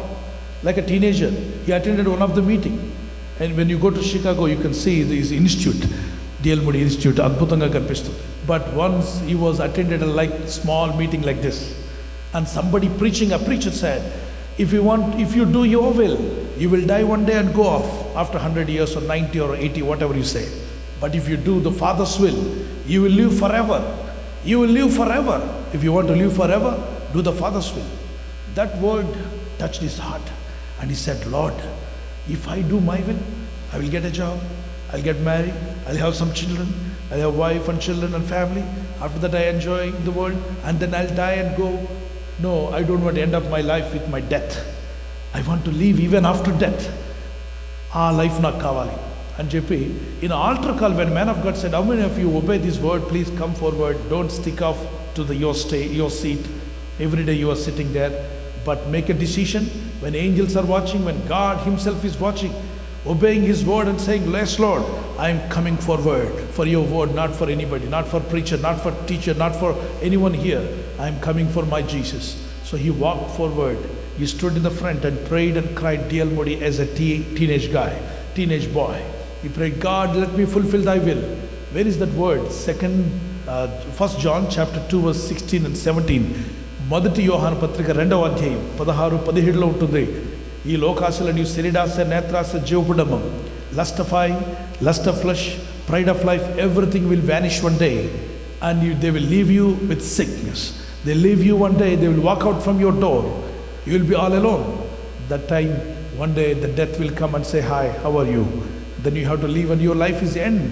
like a teenager, he attended one of the meeting. And when you go to Chicago, you can see his institute, D.L. Moody Institute, adbhutanga kanipistundi. But once he was attended a like small meeting like this, and somebody preaching, a preacher said, if you do your will, you will die one day and go off after 100 years or 90 or 80, whatever you say. But if you do the Father's will, you will live forever. You will live forever. If you want to live forever, do the Father's will. That word touched his heart, and he said, Lord, if I do my will, I will get a job, I'll get married, I'll have some children, I'll have wife and children and family. After that I enjoy the world, and then I'll die and go. No, I don't want to end up my life with my death. I want to live even after death. Aa life nak kavali అని చెప్పి, in an altar call, when man of God said, how many of you obey this word, please come forward, don't stick off to your seat every day you are sitting there, but make a decision when angels are watching, when God himself is watching, obeying his word and saying, yes Lord, I am coming forward for your word, not for anybody, not for preacher, not for teacher, not for anyone here. I am coming for my Jesus. So he walked forward, he stood in the front and prayed and cried. D.L. Moody, as a teenage boy, he prayed, God, let me fulfill thy will. Where is that word? 1 John chapter 2 verse 16 and 17. మొదటి యోహాను పత్రిక 2వ అధ్యాయం 16, 17లో ఉంటుంది. ఈ లోకాశలని, శరీరాశ, నేత్రాశ, జీవపుడమం, lust of eye, lust of flesh, pride of life, everything will vanish one day, and they will leave you with sickness. They leave you one day, they will walk out from your door, you will be all alone. That time, one day the death will come and say, hi, how are you? Then you have to leave, and your life is end.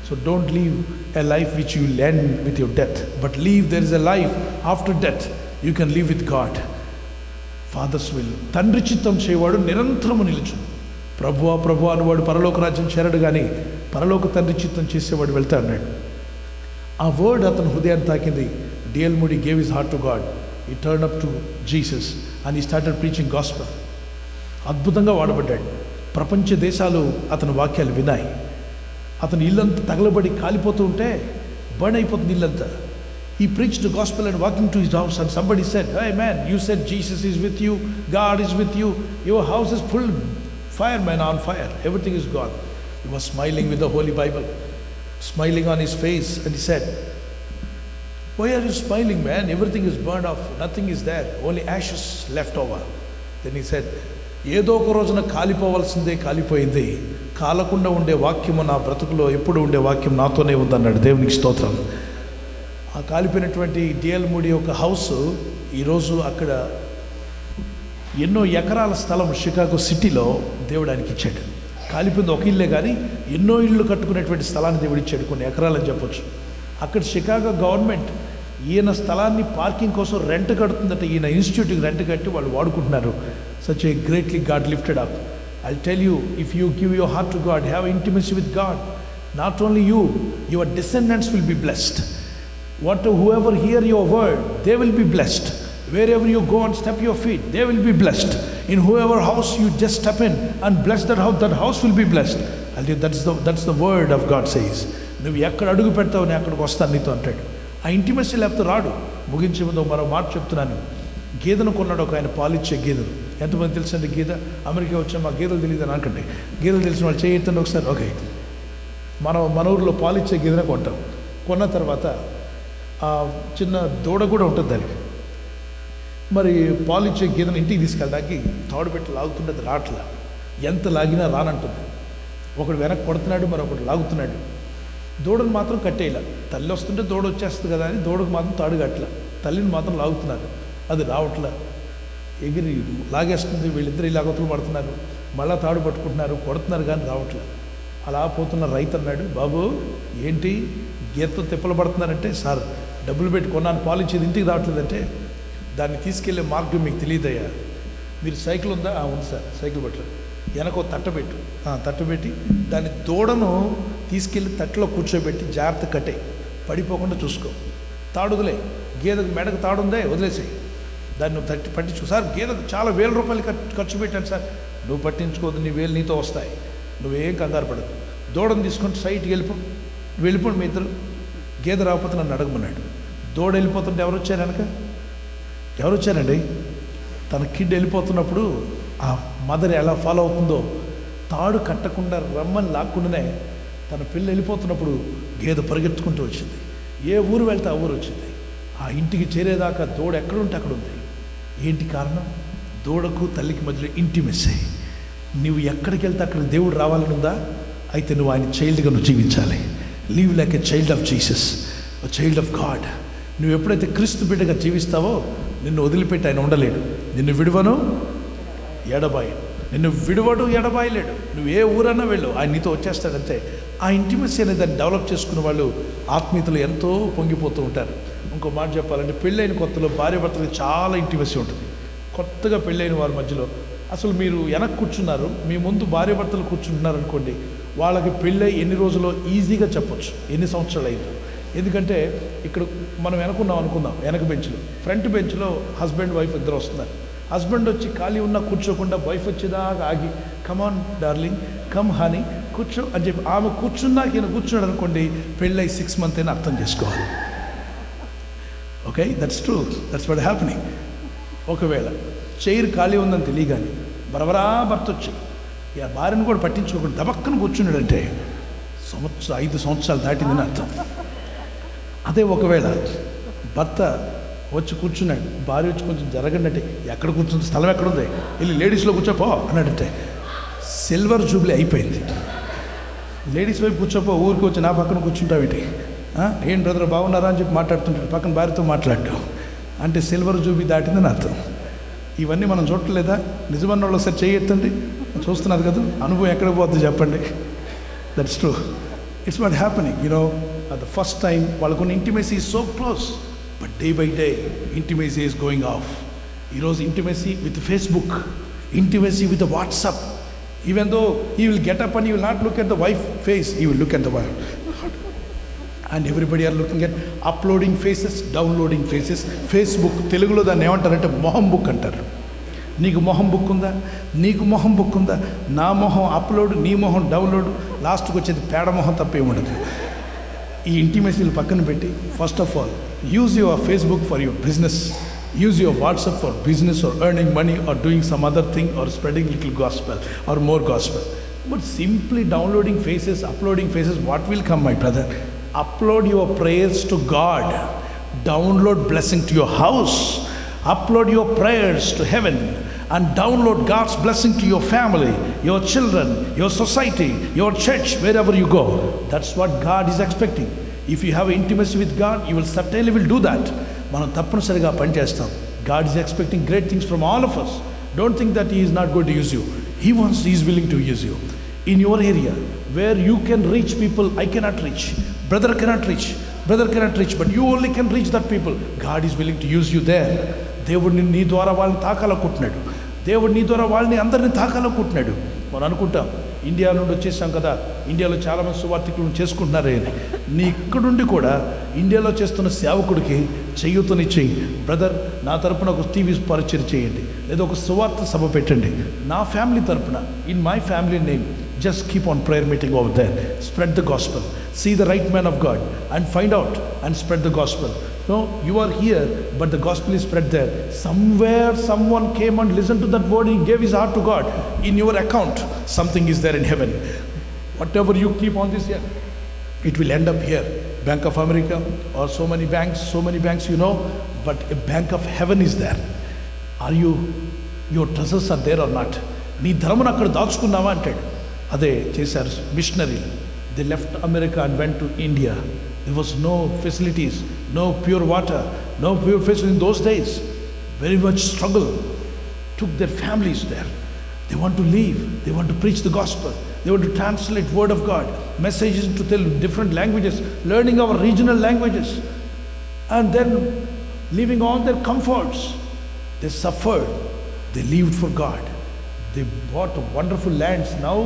So don't live a life which you will end with your death, but leave, there is a life after death. You can live with God. Father's will. తండ్రి చిత్తం చేయవాడు నిరంతరము నిలుచును. ప్రభువా ప్రభువా అనువాడు పరలోక రాజ్యం చేరడు, కానీ పరలోక తండ్రి చిత్తం చేసేవాడు వెళ్తా అన్నాడు. ఆ వర్డ్ అతను హృదయాన్ని తాకింది. D.L. Moody gave his heart to God. He turned up to Jesus and he started preaching gospel. అద్భుతంగా వాడబడ్డాడు. ప్రపంచ దేశాలు అతని వాక్యాలు వినాయి. అతని ఇల్లంతా తగలబడి కాలిపోతూ ఉంటే, బర్న్ అయిపోతుంది ఇల్లంతా. He preached the gospel and walking to his house, and somebody said, hey man, you said Jesus is with you, God is with you, your house is full fire, man, on fire, everything is gone. He was smiling with the Holy Bible, smiling on his face, and he said, why are you smiling, man? Everything is burned off, nothing is there, only ashes left over. Then he said, ఏదో ఒక రోజున కాలిపోవాల్సిందే కాలిపోయింది, కాలకుండా ఉండే వాక్యము నా బ్రతుకులో ఎప్పుడు ఉండే వాక్యం నాతోనే ఉందన్నాడు. దేవునికి స్తోత్రం. ఆ కాలిపోయినటువంటి D.L. Moody ఒక హౌస్ ఈరోజు అక్కడ ఎన్నో ఎకరాల స్థలం షికాగో సిటీలో దేవుడు ఆయనకి ఇచ్చాడు. కాలిపోయింది ఒక ఇల్లే, కానీ ఎన్నో ఇళ్ళు కట్టుకునేటువంటి స్థలాన్ని దేవుడు ఇచ్చాడు, కొన్ని ఎకరాలని చెప్పొచ్చు. అక్కడ షికాగో గవర్నమెంట్ ఈయన స్థలాన్ని పార్కింగ్ కోసం రెంట్ కడుతుందట. ఈయన ఇన్స్టిట్యూట్కి రెంట్ కట్టి వాళ్ళు వాడుకుంటున్నారు. Such a greatly God lifted up. I tell you, if you give your heart to God, have intimacy with God, not only you, your descendants will be blessed. Whoever hear your word, they will be blessed. Wherever you go and step your feet, they will be blessed. In whoever house you just step in and bless that house will be blessed. I'll tell you, that's the word of God says. నువ్వు ఎక్కడ అడుగు పెడతావు, నేను అక్కడికి వస్తాను నీతో అంటాడు. ఆ ఇంటిమసీ లేకపోతే రాడు. ముగించే ముందు మరో మాట చెప్తున్నాను. గేదెను కొన్నాడు ఒక ఆయన, పాలిచ్చే గేదెలు. ఎంతమంది తెలుసండి గేదె? అమెరికా వచ్చా మా గేదెలు తెలియదు అని అనకండి. గేదెలు తెలిసిన వాళ్ళు చేయొద్దండి ఒకసారి. ఓకే, మన ఊరిలో పాలిచ్చే గేదెనే కొంటాం. కొన్న తర్వాత చిన్న దూడ కూడా ఉంటుంది దానికి. మరి పాలిచ్చే గేదెను ఇంటికి తీసుకెళ్ళడానికి తాడు పెట్టి లాగుతున్నది, రాట్లా. ఎంత లాగినా రానంటుంది. ఒకడు వెనక్కి కొడుతున్నాడు, మరొకడు లాగుతున్నాడు. దూడను మాత్రం కట్టేయాల. తల్లి వస్తుంటే దూడ వచ్చేస్తుంది కదా అని దూడకు మాత్రం తాడు కట్టల. తల్లిని మాత్రం లాగుతున్నారు, అది రావట్లా, ఎగిరి లాగేస్తుంది. వీళ్ళిద్దరు ఇలాగొతులు పడుతున్నారు, మళ్ళీ తాడు పట్టుకుంటున్నారు, కొడుతున్నారు కానీ రావట్లేదు. అలా పోతున్న రైతు అన్నాడు, బాబు ఏంటి గీతతో తిప్పలు పడుతున్నారంటే, సార్ డబ్బులు పెట్టి కొన్నాను, పాలు ఇచ్చేది ఇంటికి రావట్లేదంటే, దాన్ని తీసుకెళ్లే మార్గం మీకు తెలియదయ్యా, మీరు సైకిల్ ఉందా? ఉంది సార్. సైకిల్ పెట్టలేదు, వెనకో తట్టబెట్టు, తట్టబెట్టి దాన్ని దూడను తీసుకెళ్ళి తట్టలో కూర్చోబెట్టి జాగ్రత్త కట్టే, పడిపోకుండా చూసుకో. తాడుదులే, గేదెకు మెడకు తాడుందే వదిలేసాయి, దాన్ని నువ్వు పట్టించుకో. సార్ గేదెకు చాలా వేల రూపాయలు ఖర్చు పెట్టాను సార్. నువ్వు పట్టించుకోవద్దు, నీ వేలు నీతో వస్తాయి, నువ్వేం కంగారు పడదు. దూడను తీసుకొని సైట్కి వెళ్ళిపోండి మీ ఇద్దరు. గేదె రాకపోతే నన్ను అడగమన్నాడు. దూడ వెళ్ళిపోతుంటే ఎవరు వచ్చారండి? తన కిడ్ వెళ్ళిపోతున్నప్పుడు ఆ మదర్ ఎలా ఫాలో అవుతుందో, తాడు కట్టకుండా రమ్మని లాక్కుండానే తన పిల్ల వెళ్ళిపోతున్నప్పుడు గేదె పరిగెత్తుకుంటూ వచ్చింది. ఏ ఊరు వెళ్తే ఆ ఊరు వచ్చింది. ఆ ఇంటికి చేరేదాకా దూడ ఎక్కడుంటే అక్కడ ఉంది. ఏంటి కారణం? దూడకు తల్లికి మధ్యలో ఇంటిమెస్సే. నువ్వు ఎక్కడికి వెళ్తే అక్కడ దేవుడు రావాలని ఉందా? అయితే నువ్వు ఆయన చైల్డ్గా నువ్వు జీవించాలి. Live like a child of Jesus, a child of God. నువ్వు ఎప్పుడైతే క్రీస్తు బిడ్డగా జీవిస్తావో నిన్ను వదిలిపెట్టి ఆయన ఉండలేడు. నిన్ను విడువను ఎడబాయను, నిన్ను విడువడు ఎడబాయలేడు. నువ్వు ఏ ఊరన్నా వెళ్ళు, ఆయన నీతో వచ్చేస్తాడంతే. ఆ ఇంటిమెస్సీ అనేది దాన్ని డెవలప్ చేసుకున్న వాళ్ళు ఆత్మీయతలు ఎంతో పొంగిపోతూ ఉంటారు. ఇంకో మాట చెప్పాలంటే, పెళ్ళైన కొత్తలో భార్య భర్తలకు చాలా ఇంటిమెస్సీ ఉంటుంది. కొత్తగా పెళ్ళైన వారి మధ్యలో అసలు మీరు వెనక్కి కూర్చున్నారు, మీ ముందు భార్య భర్తలు కూర్చుంటున్నారు అనుకోండి, వాళ్ళకి పెళ్ళై ఎన్ని రోజుల్లో ఈజీగా చెప్పొచ్చు ఎన్ని సంవత్సరాలు అయిందో. ఎందుకంటే ఇక్కడ మనం వెనకున్నాం అనుకుందాం, వెనక బెంచ్లో, ఫ్రంట్ బెంచ్లో హస్బెండ్ వైఫ్ ఇద్దరు వస్తున్నారు. హస్బెండ్ వచ్చి ఖాళీ ఉన్నా కూర్చోకుండా వైఫ్ వచ్చేదాకా ఆగి, కమాన్ డార్లింగ్, కమ్ హనీ, కూర్చో అని చెప్పి ఆమె కూర్చున్నాక ఈయన కూర్చున్నాడు అనుకోండి, పెళ్ళై 6 months అయినా అర్థం చేసుకోవాలి. Okay, that's true, that's what happening. ఒకవేళ చైర్ ఖాళీ ఉందని తెలియగానే బరబరా భర్త వచ్చి ఇక భార్యను కూడా పట్టించుకోకుండా దబక్కన కూర్చున్నాడంటే 5 సంవత్సరాలు దాటిందని అర్థం. అదే ఒకవేళ భర్త వచ్చి కూర్చున్నాడు, భార్య వచ్చి కొంచెం జరగండి, ఎక్కడ కూర్చుంది, స్థలం ఎక్కడుంది, వెళ్ళి లేడీస్లో కూర్చోపో అన్నాడంటే సిల్వర్ జూబ్లీ అయిపోయింది. లేడీస్ వైపు కూర్చోపో, ఊరికి వచ్చి నా పక్కన కూర్చుంటావేంటి, ఏం బ్రదర్ బాగున్నారా అని చెప్పి మాట్లాడుతుంటాడు, పక్కన భార్యతో మాట్లాడు అంటే సిల్వర్ జూబీ దాటిందని అర్థం. ఇవన్నీ మనం చూడలేదా? నిజమన్న వాళ్ళు ఒకసారి చేయొద్దండి, చూస్తున్నారు కదా, అనుభవం ఎక్కడ పోద్ది చెప్పండి. That's true, it's what happening. You know, at the first time వాళ్ళకున్న intimacy is so close, but day by day intimacy is going off. ఈరోజు intimacy with Facebook, intimacy with WhatsApp. Even though he will get up and he will not look at the wife face, he will look at the wife. And everybody are looking at uploading faces, downloading faces. Facebook తెలుగులో దాన్ని ఏమంటారంటే మొహం book అంటారు. నీకు మొహం book ఉందా? నీకు మొహం బుక్ ఉందా? నా మొహం అప్లోడ్, నీ మొహం డౌన్లోడ్, లాస్ట్కి వచ్చేది పేడ మొహం తప్పేముండదు. ఈ ఇంటిమేసీలు పక్కన పెట్టి, first of all use your Facebook for your business, use your WhatsApp for business or earning money or doing some other thing or spreading little gospel or more gospel. But simply downloading faces, uploading faces, what will come, my brother? Upload your prayers to God, download blessing to your house, upload your prayers to heaven, and download God's blessing to your family, your children, your society, your church, wherever you go. That's what God is expecting. If you have intimacy with God, you will certainly will do that. మనం తప్పనిసరిగా పనిచేస్తాం. God is expecting great things from all of us. Don't think that He is not going to use you. He is willing to use you. In your area, where you can reach people I cannot reach, brother cannot reach, but you only can reach that people. God is willing to use you there. దేవుడు నీ ద్వారా వాళ్ళని తాకాలనుకుంటున్నాడు. దేవుడు నీ ద్వారా వాళ్ళని అందరినీ తాకాలనుకుంటున్నాడు. మనం అనుకుంటాం, ఇండియా నుండి వచ్చేసాం కదా, ఇండియాలో చాలామంది సువార్థికులను చేసుకుంటున్నారే అని. నీ ఇక్కడుండి కూడా ఇండియాలో చేస్తున్న సేవకుడికి చేయూతనిచ్చి, బ్రదర్ నా తరపున ఒక టీవీ పరిచయం చేయండి, లేదా ఒక సువార్త సభ పెట్టండి, నా ఫ్యామిలీ తరపున, in my family name, just keep on prayer meeting over there, spread the gospel, see the right man of God and find out and spread the gospel. No, you are here, but the gospel is spread there. Somewhere someone came and listened to that word, he gave his heart to God. In your account, something is there in heaven. Whatever you keep on this here, it will end up here. Bank of America or so many banks you know, but a bank of heaven is there. Are you, your treasures are there or not? నీ ధర్మను అక్కడ దాచుకున్నావా అంటాడు. అదే చేశారు మిషనరీలు. They left America and went to India. There was no facilities, no pure water, no pure fish in those days. Very much struggle. Took their families there. They want to leave. They want to preach the gospel. They want to translate word of God, messages to tell different languages, learning our regional languages, and then leaving all their comforts. They suffered. They lived for God. They bought wonderful lands. Now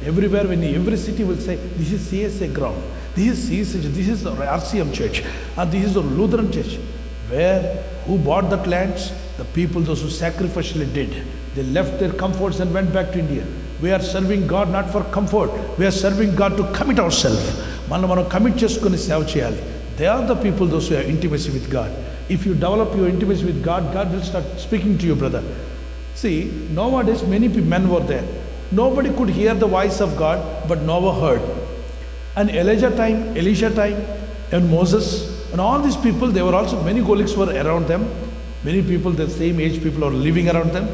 everywhere, when every city will say, this is CSA ground, this is CSA, this is the RCM church, and this is the Lutheran church. Where, who bought that lands? The people, those who sacrificially did. They left their comforts and went back to India. We are serving God not for comfort. We are serving God to commit ourselves. మనం commit చేసుకొని సేవ చేయాలి. They are the people, those who have intimacy with God. If you develop your intimacy with God, God will start speaking to you, brother. See, nowadays many men were there. Nobody could hear the voice of God, but Noah heard. And Elijah time, Elisha time, and Moses, and all these people, they were also, many colleagues were around them. Many people, the same age people are living around them.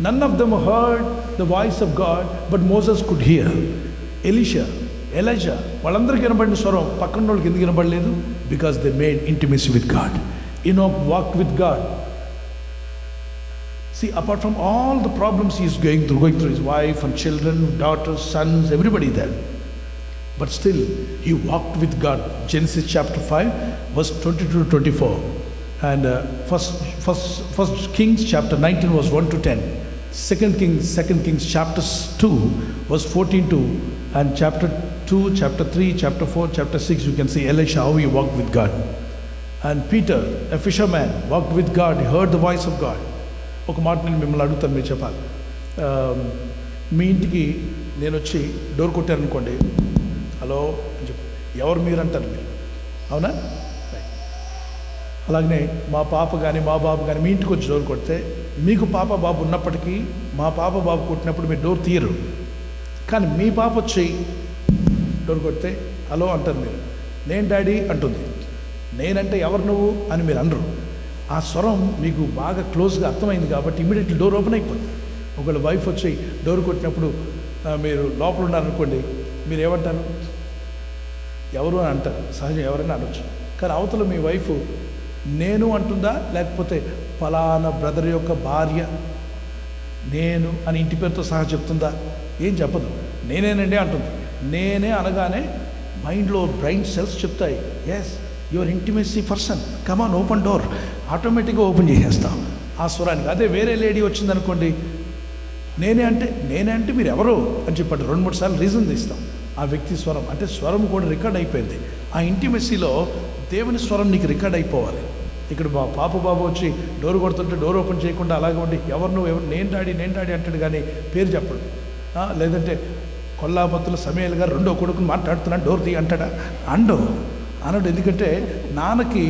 None of them heard the voice of God, but Moses could hear. Elisha, Elijah, వాళ్ళందరికీ వినబడిన స్వరం పక్కన వాళ్ళకి ఎందుకు వినబడలేదు? Because they made intimacy with God. Enoch walked with God. See, apart from all the problems he is going through his wife and children, daughters, sons, everybody there. But still, he walked with God. Genesis chapter 5, verse 22 to 24. And First Kings chapter 19, verse 1 to 10. Second Kings chapter 2, verse 14 to, and chapter 2, chapter 3, chapter 4, chapter 6, you can see Elisha, how he walked with God. And Peter, a fisherman, walked with God. He heard the voice of God. ఒక మాట నేను మిమ్మల్ని అడుగుతాను, మీరు చెప్పాలి. మీ ఇంటికి నేను వచ్చి డోర్ కొట్టారనుకోండి, హలో అని చెప్పి ఎవరు మీరు అంటారు మీరు, అవునా? అలాగనే మా పాప కానీ మా బాబు కానీ మీ ఇంటికి వచ్చి డోర్ కొడితే, మీకు పాప బాబు ఉన్నప్పటికీ మా పాప బాబు కొట్టినప్పుడు మీరు డోర్ తీయరు. కానీ మీ పాప వచ్చి డోర్ కొడితే హలో అంటారు మీరు. నేను డాడీ అంటుంది. నేనంటే ఎవరు నువ్వు అని మీరు అనరు. ఆ స్వరం మీకు బాగా క్లోజ్గా అర్థమైంది కాబట్టి ఇమ్మీడియట్లీ డోర్ ఓపెన్ అయిపోతుంది. ఒకవేళ వైఫ్ వచ్చి డోర్ కొట్టినప్పుడు మీరు లోపల ఉన్నారనుకోండి, మీరు ఏమంటారు? ఎవరు అని అంటారు, సహజం ఎవరైనా అనొచ్చు. కానీ అవతల మీ వైఫ్ నేను అంటుందా, లేకపోతే ఫలానా బ్రదర్ యొక్క భార్య నేను అని ఇంటి పేరుతో సహా చెప్తుందా? ఏం చెప్పదు, నేనేనండి అంటుంది. నేనే అనగానే మైండ్లో బ్రెయిన్ సెల్స్ చెప్తాయి, yes your intimacy person, come on open door, ఆటోమేటిక్గా ఓపెన్ చేసేస్తాం ఆ స్వరానికి. అదే వేరే లేడీ వచ్చిందనుకోండి, నేనే అంటే మీరు ఎవరో అని చెప్పండి 2-3 సార్లు రీజన్ తీస్తాం. ఆ వ్యక్తి స్వరం అంటే స్వరం కూడా రికార్డ్ అయిపోయింది. ఆ ఇంటిమేసీలో దేవుని స్వరం నీకు రికార్డ్ అయిపోవాలి. ఇక్కడ పాప బాబు వచ్చి డోర్ కొడుతుంటే డోర్ ఓపెన్ చేయకుండా అలాగే ఉండి ఎవరు నువ్వు ఎవరు నేను డాడీ అంటాడు, కానీ పేరు చెప్పడు. లేదంటే కొల్లాపత్తుల సమయాలు గారు 2వ కొడుకుని మాట్లాడుతున్నాడు, డోర్ తీ అంటాడా? అనడు. ఎందుకంటే నాన్నకి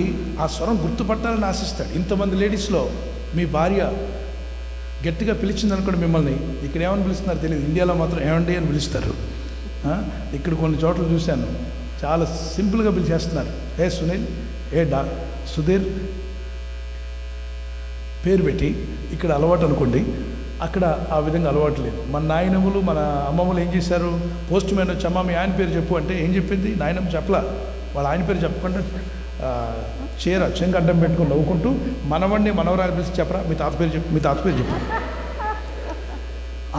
ఆ స్వరం గుర్తుపట్టాలని ఆశిస్తాడు. ఇంతమంది లేడీస్లో మీ భార్య గట్టిగా పిలిచింది అనుకోండి మిమ్మల్ని, ఇక్కడ ఏమని పిలుస్తున్నారు తెలియదు, ఇండియాలో మాత్రం ఏమండి అని పిలుస్తారు. ఇక్కడ కొన్ని చోట్ల చూశాను, చాలా సింపుల్గా పిలిచేస్తున్నారు. ఏ సునీల్, ఏ సుధీర్ పేరు పెట్టి. ఇక్కడ అలవాటు అనుకోండి, అక్కడ ఆ విధంగా అలవాటు లేదు. మన నాయనములు మన అమ్మమ్మలు ఏం చేశారు, పోస్ట్ మ్యాన్ వచ్చి అమ్మ మీ ఆయన పేరు చెప్పు అంటే ఏం చెప్పింది? నాయనమ్మ చెప్పలా. వాళ్ళ ఆయన పేరు చెప్పకుండా చెంగు అడ్డం పెట్టుకుని నవ్వుకుంటూ మనవడిని మనవరాలు పిలిచి చెప్పరా మీ తాత పేరు చెప్పు.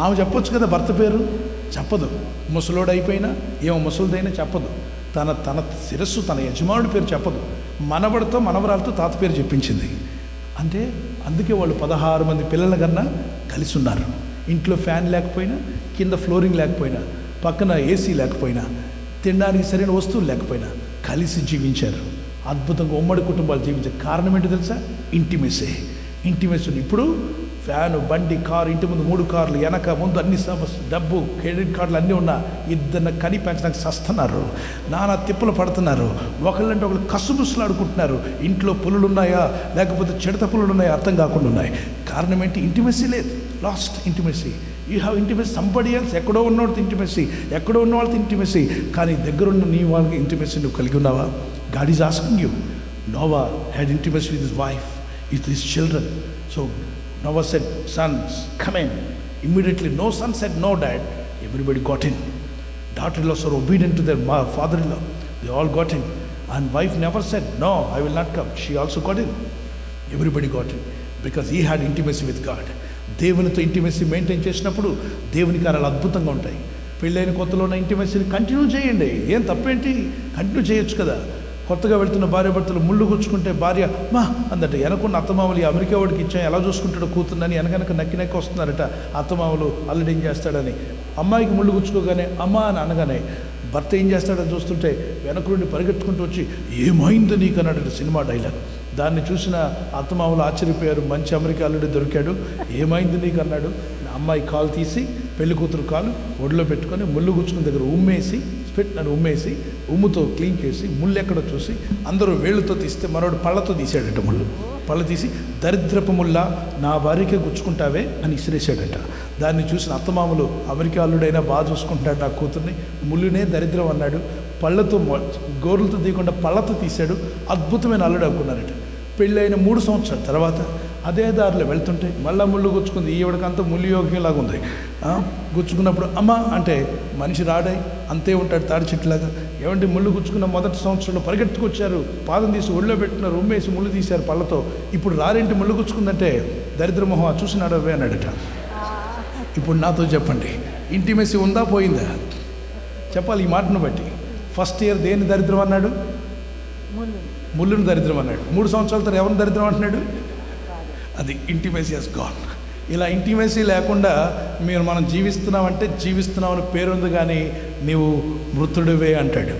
ఆమె చెప్పొచ్చు కదా భర్త పేరు, చెప్పదు. ముసలోడు అయిపోయినా ఏమో ముసలిదైనా చెప్పదు. తన శిరస్సు తన యజమానుడి పేరు చెప్పదు. మనవడితో మనవరాలతో తాత పేరు చెప్పించింది. అంటే అందుకే వాళ్ళు 16 మంది పిల్లల కన్నా కలిసి ఉన్నారు. ఇంట్లో ఫ్యాన్ లేకపోయినా, కింద ఫ్లోరింగ్ లేకపోయినా, పక్కన ఏసీ లేకపోయినా, తినడానికి సరైన వస్తువులు లేకపోయినా కలిసి జీవించారు. అద్భుతంగా ఉమ్మడి కుటుంబాలు జీవించారు. కారణం ఏంటో తెలుసా? ఇంటిమేసీ. ఇప్పుడు ఫ్యాను, బండి, కారు, ఇంటి ముందు 3 కార్లు, వెనక ముందు అన్ని డబ్బు, క్రెడిట్ కార్డులు అన్నీ ఉన్నా ఇద్దరిని కని పెంచడానికి సస్తున్నారు. నానా తిప్పలు పడుతున్నారు. ఒకళ్ళంటే ఒకళ్ళు కసుబుసులు ఆడుకుంటున్నారు. ఇంట్లో పులులు ఉన్నాయా లేకపోతే చిడత పులులు ఉన్నాయా అర్థం కాకుండా ఉన్నాయి. కారణం ఏంటి? ఇంటిమేసీ లేదు. Last intimacy. You have intimacy. Somebody else, ఎక్కడో ఉన్నవాళ్ళతో ఇంటిమేసీ, ఎక్కడో ఉన్న వాళ్ళతో ఇంటిమేసీ, కానీ దగ్గరున్న నీ వాళ్ళకి ఇంటిమేసీ నువ్వు కలిగి ఉన్నావా? God is asking you. Noah had intimacy with his wife, with his children. So Noah said, sons, come in. Immediately, no son said no, dad. Everybody got in. Daughter-in-laws are obedient to their father-in-law. They all got in. And wife never said, no, I will not come. She also got in. Everybody got in. Because he had intimacy with God. దేవునితో intimacy maintain చేసినప్పుడు దేవుని కార్యాలు అద్భుతంగా ఉంటాయి. పెళ్ళైన కొత్తలో ఉన్న ఇంటిమసీని continue చేయండి. ఏం తప్పేంటి? కంటిన్యూ చేయొచ్చు కదా. కొత్తగా వెళ్తున్న భార్య భర్తలు ముళ్ళు గుచ్చుకుంటే భార్య మా అందట వెనకున్న అత్తమామలు ఈ అమెరికా వాడికి ఇచ్చాం ఎలా చూసుకుంటాడో కూతుందని వెనక నక్కి వస్తున్నారట. అత్తమామలు అల్లుడు ఏం చేస్తాడని. అమ్మాయికి ముళ్ళు గుచ్చుకోగానే అమ్మ అని అనగానే భర్త ఏం చేస్తాడని చూస్తుంటే వెనక నుండి పరిగెత్తుకుంటూ వచ్చి ఏమైందో నీకు అన్నాడు సినిమా డైలాగ్. దాన్ని చూసిన అత్తమామలు ఆశ్చర్యపోయారు. మంచి అమెరికా అల్లుడు దొరికాడు. ఏమైంది నీకు అన్నాడు. అమ్మాయి కాలు తీసి పెళ్లి కూతురు కాలు ఒడిలో పెట్టుకొని ముళ్ళు గుచ్చుకున్న దగ్గర ఉమ్మేసి ఉమ్ముతో క్లీన్ చేసి ముళ్ళు ఎక్కడో చూసి అందరూ వేళ్ళతో తీస్తే మరోడు పళ్ళతో తీసాడట. పళ్ళు తీసి దరిద్రపు ముళ్ళ నా భార్యకే గుచ్చుకుంటావే అని ఇసిరేసాడట. దాన్ని చూసిన అత్తమామలు అమెరికా అల్లుడైనా బాగా చూసుకుంటాడు నా కూతుర్ని, ముళ్ళునే దరిద్రం అన్నాడు. పళ్ళతో గోరులతో తీయకుండా పళ్ళతో తీశాడు. అద్భుతమైన అల్లుడు అనుకున్నారట. పెళ్ళైన 3 సంవత్సరాల తర్వాత అదే దారిలో వెళ్తుంటే మళ్ళీ ముళ్ళు గుచ్చుకుంది. ఈవిడకంతా ముళ్ళు యోగ్యంలాగా ఉంది. గుచ్చుకున్నప్పుడు అమ్మ అంటే మనిషి రాడాయి అంతే ఉంటాడు తాడి చెట్టులాగా. ఏమంటే ముళ్ళు గుచ్చుకున్న మొదటి సంవత్సరంలో పరిగెత్తుకొచ్చారు, పాదం తీసి ఒళ్ళో పెట్టినారు, ఉమ్మేసి ముళ్ళు తీశారు పళ్ళతో. ఇప్పుడు రారేంటి ముళ్ళు గుచ్చుకుందంటే దరిద్రమోహం చూసినాడు అవే అన్నాడట. ఇప్పుడు నాతో చెప్పండి, ఇంటిమేసి ఉందా పోయిందా? చెప్పాలి ఈ మాటను బట్టి. ఫస్ట్ ఇయర్ దేని దరిద్రం అన్నాడు? ముళ్ళును దరిద్రం అన్నాడు. 3 సంవత్సరాల తర్వాత ఎవరిని దరిద్రం అంటున్నాడు? అది ఇంటిమేసీ హస్ గాన్. ఇలా ఇంటిమేసీ లేకుండా మనం జీవిస్తున్నామని పేరుంది కానీ నీవు మృతుడివే అంటాడు.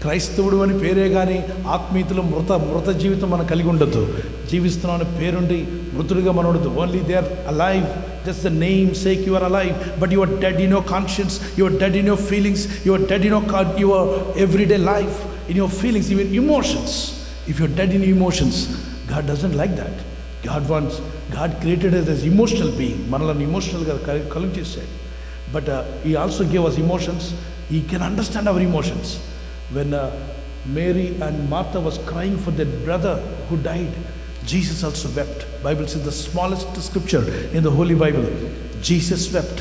క్రైస్తవుడు అని పేరే కానీ ఆత్మీయతలో మృత జీవితం మనం కలిగి ఉండొద్దు. జీవిస్తున్నామని పేరుండి మృతుడిగా మనం ఉండదు. Only they are alive, just the name sake you are alive, but you are dead in your conscience, you are dead in your feelings, you are dead in your everyday life, in your feelings, even emotions. If you are dead in emotions, God doesn't like that. God created us as emotional being. మనల్ని ఎమోషనల్గా కలుగు చేశాడు. But he also gave us emotions. He can understand our emotions. When Mary and Martha was crying for their brother who died, Jesus also wept. Bible says the smallest scripture in the Holy Bible, Jesus wept.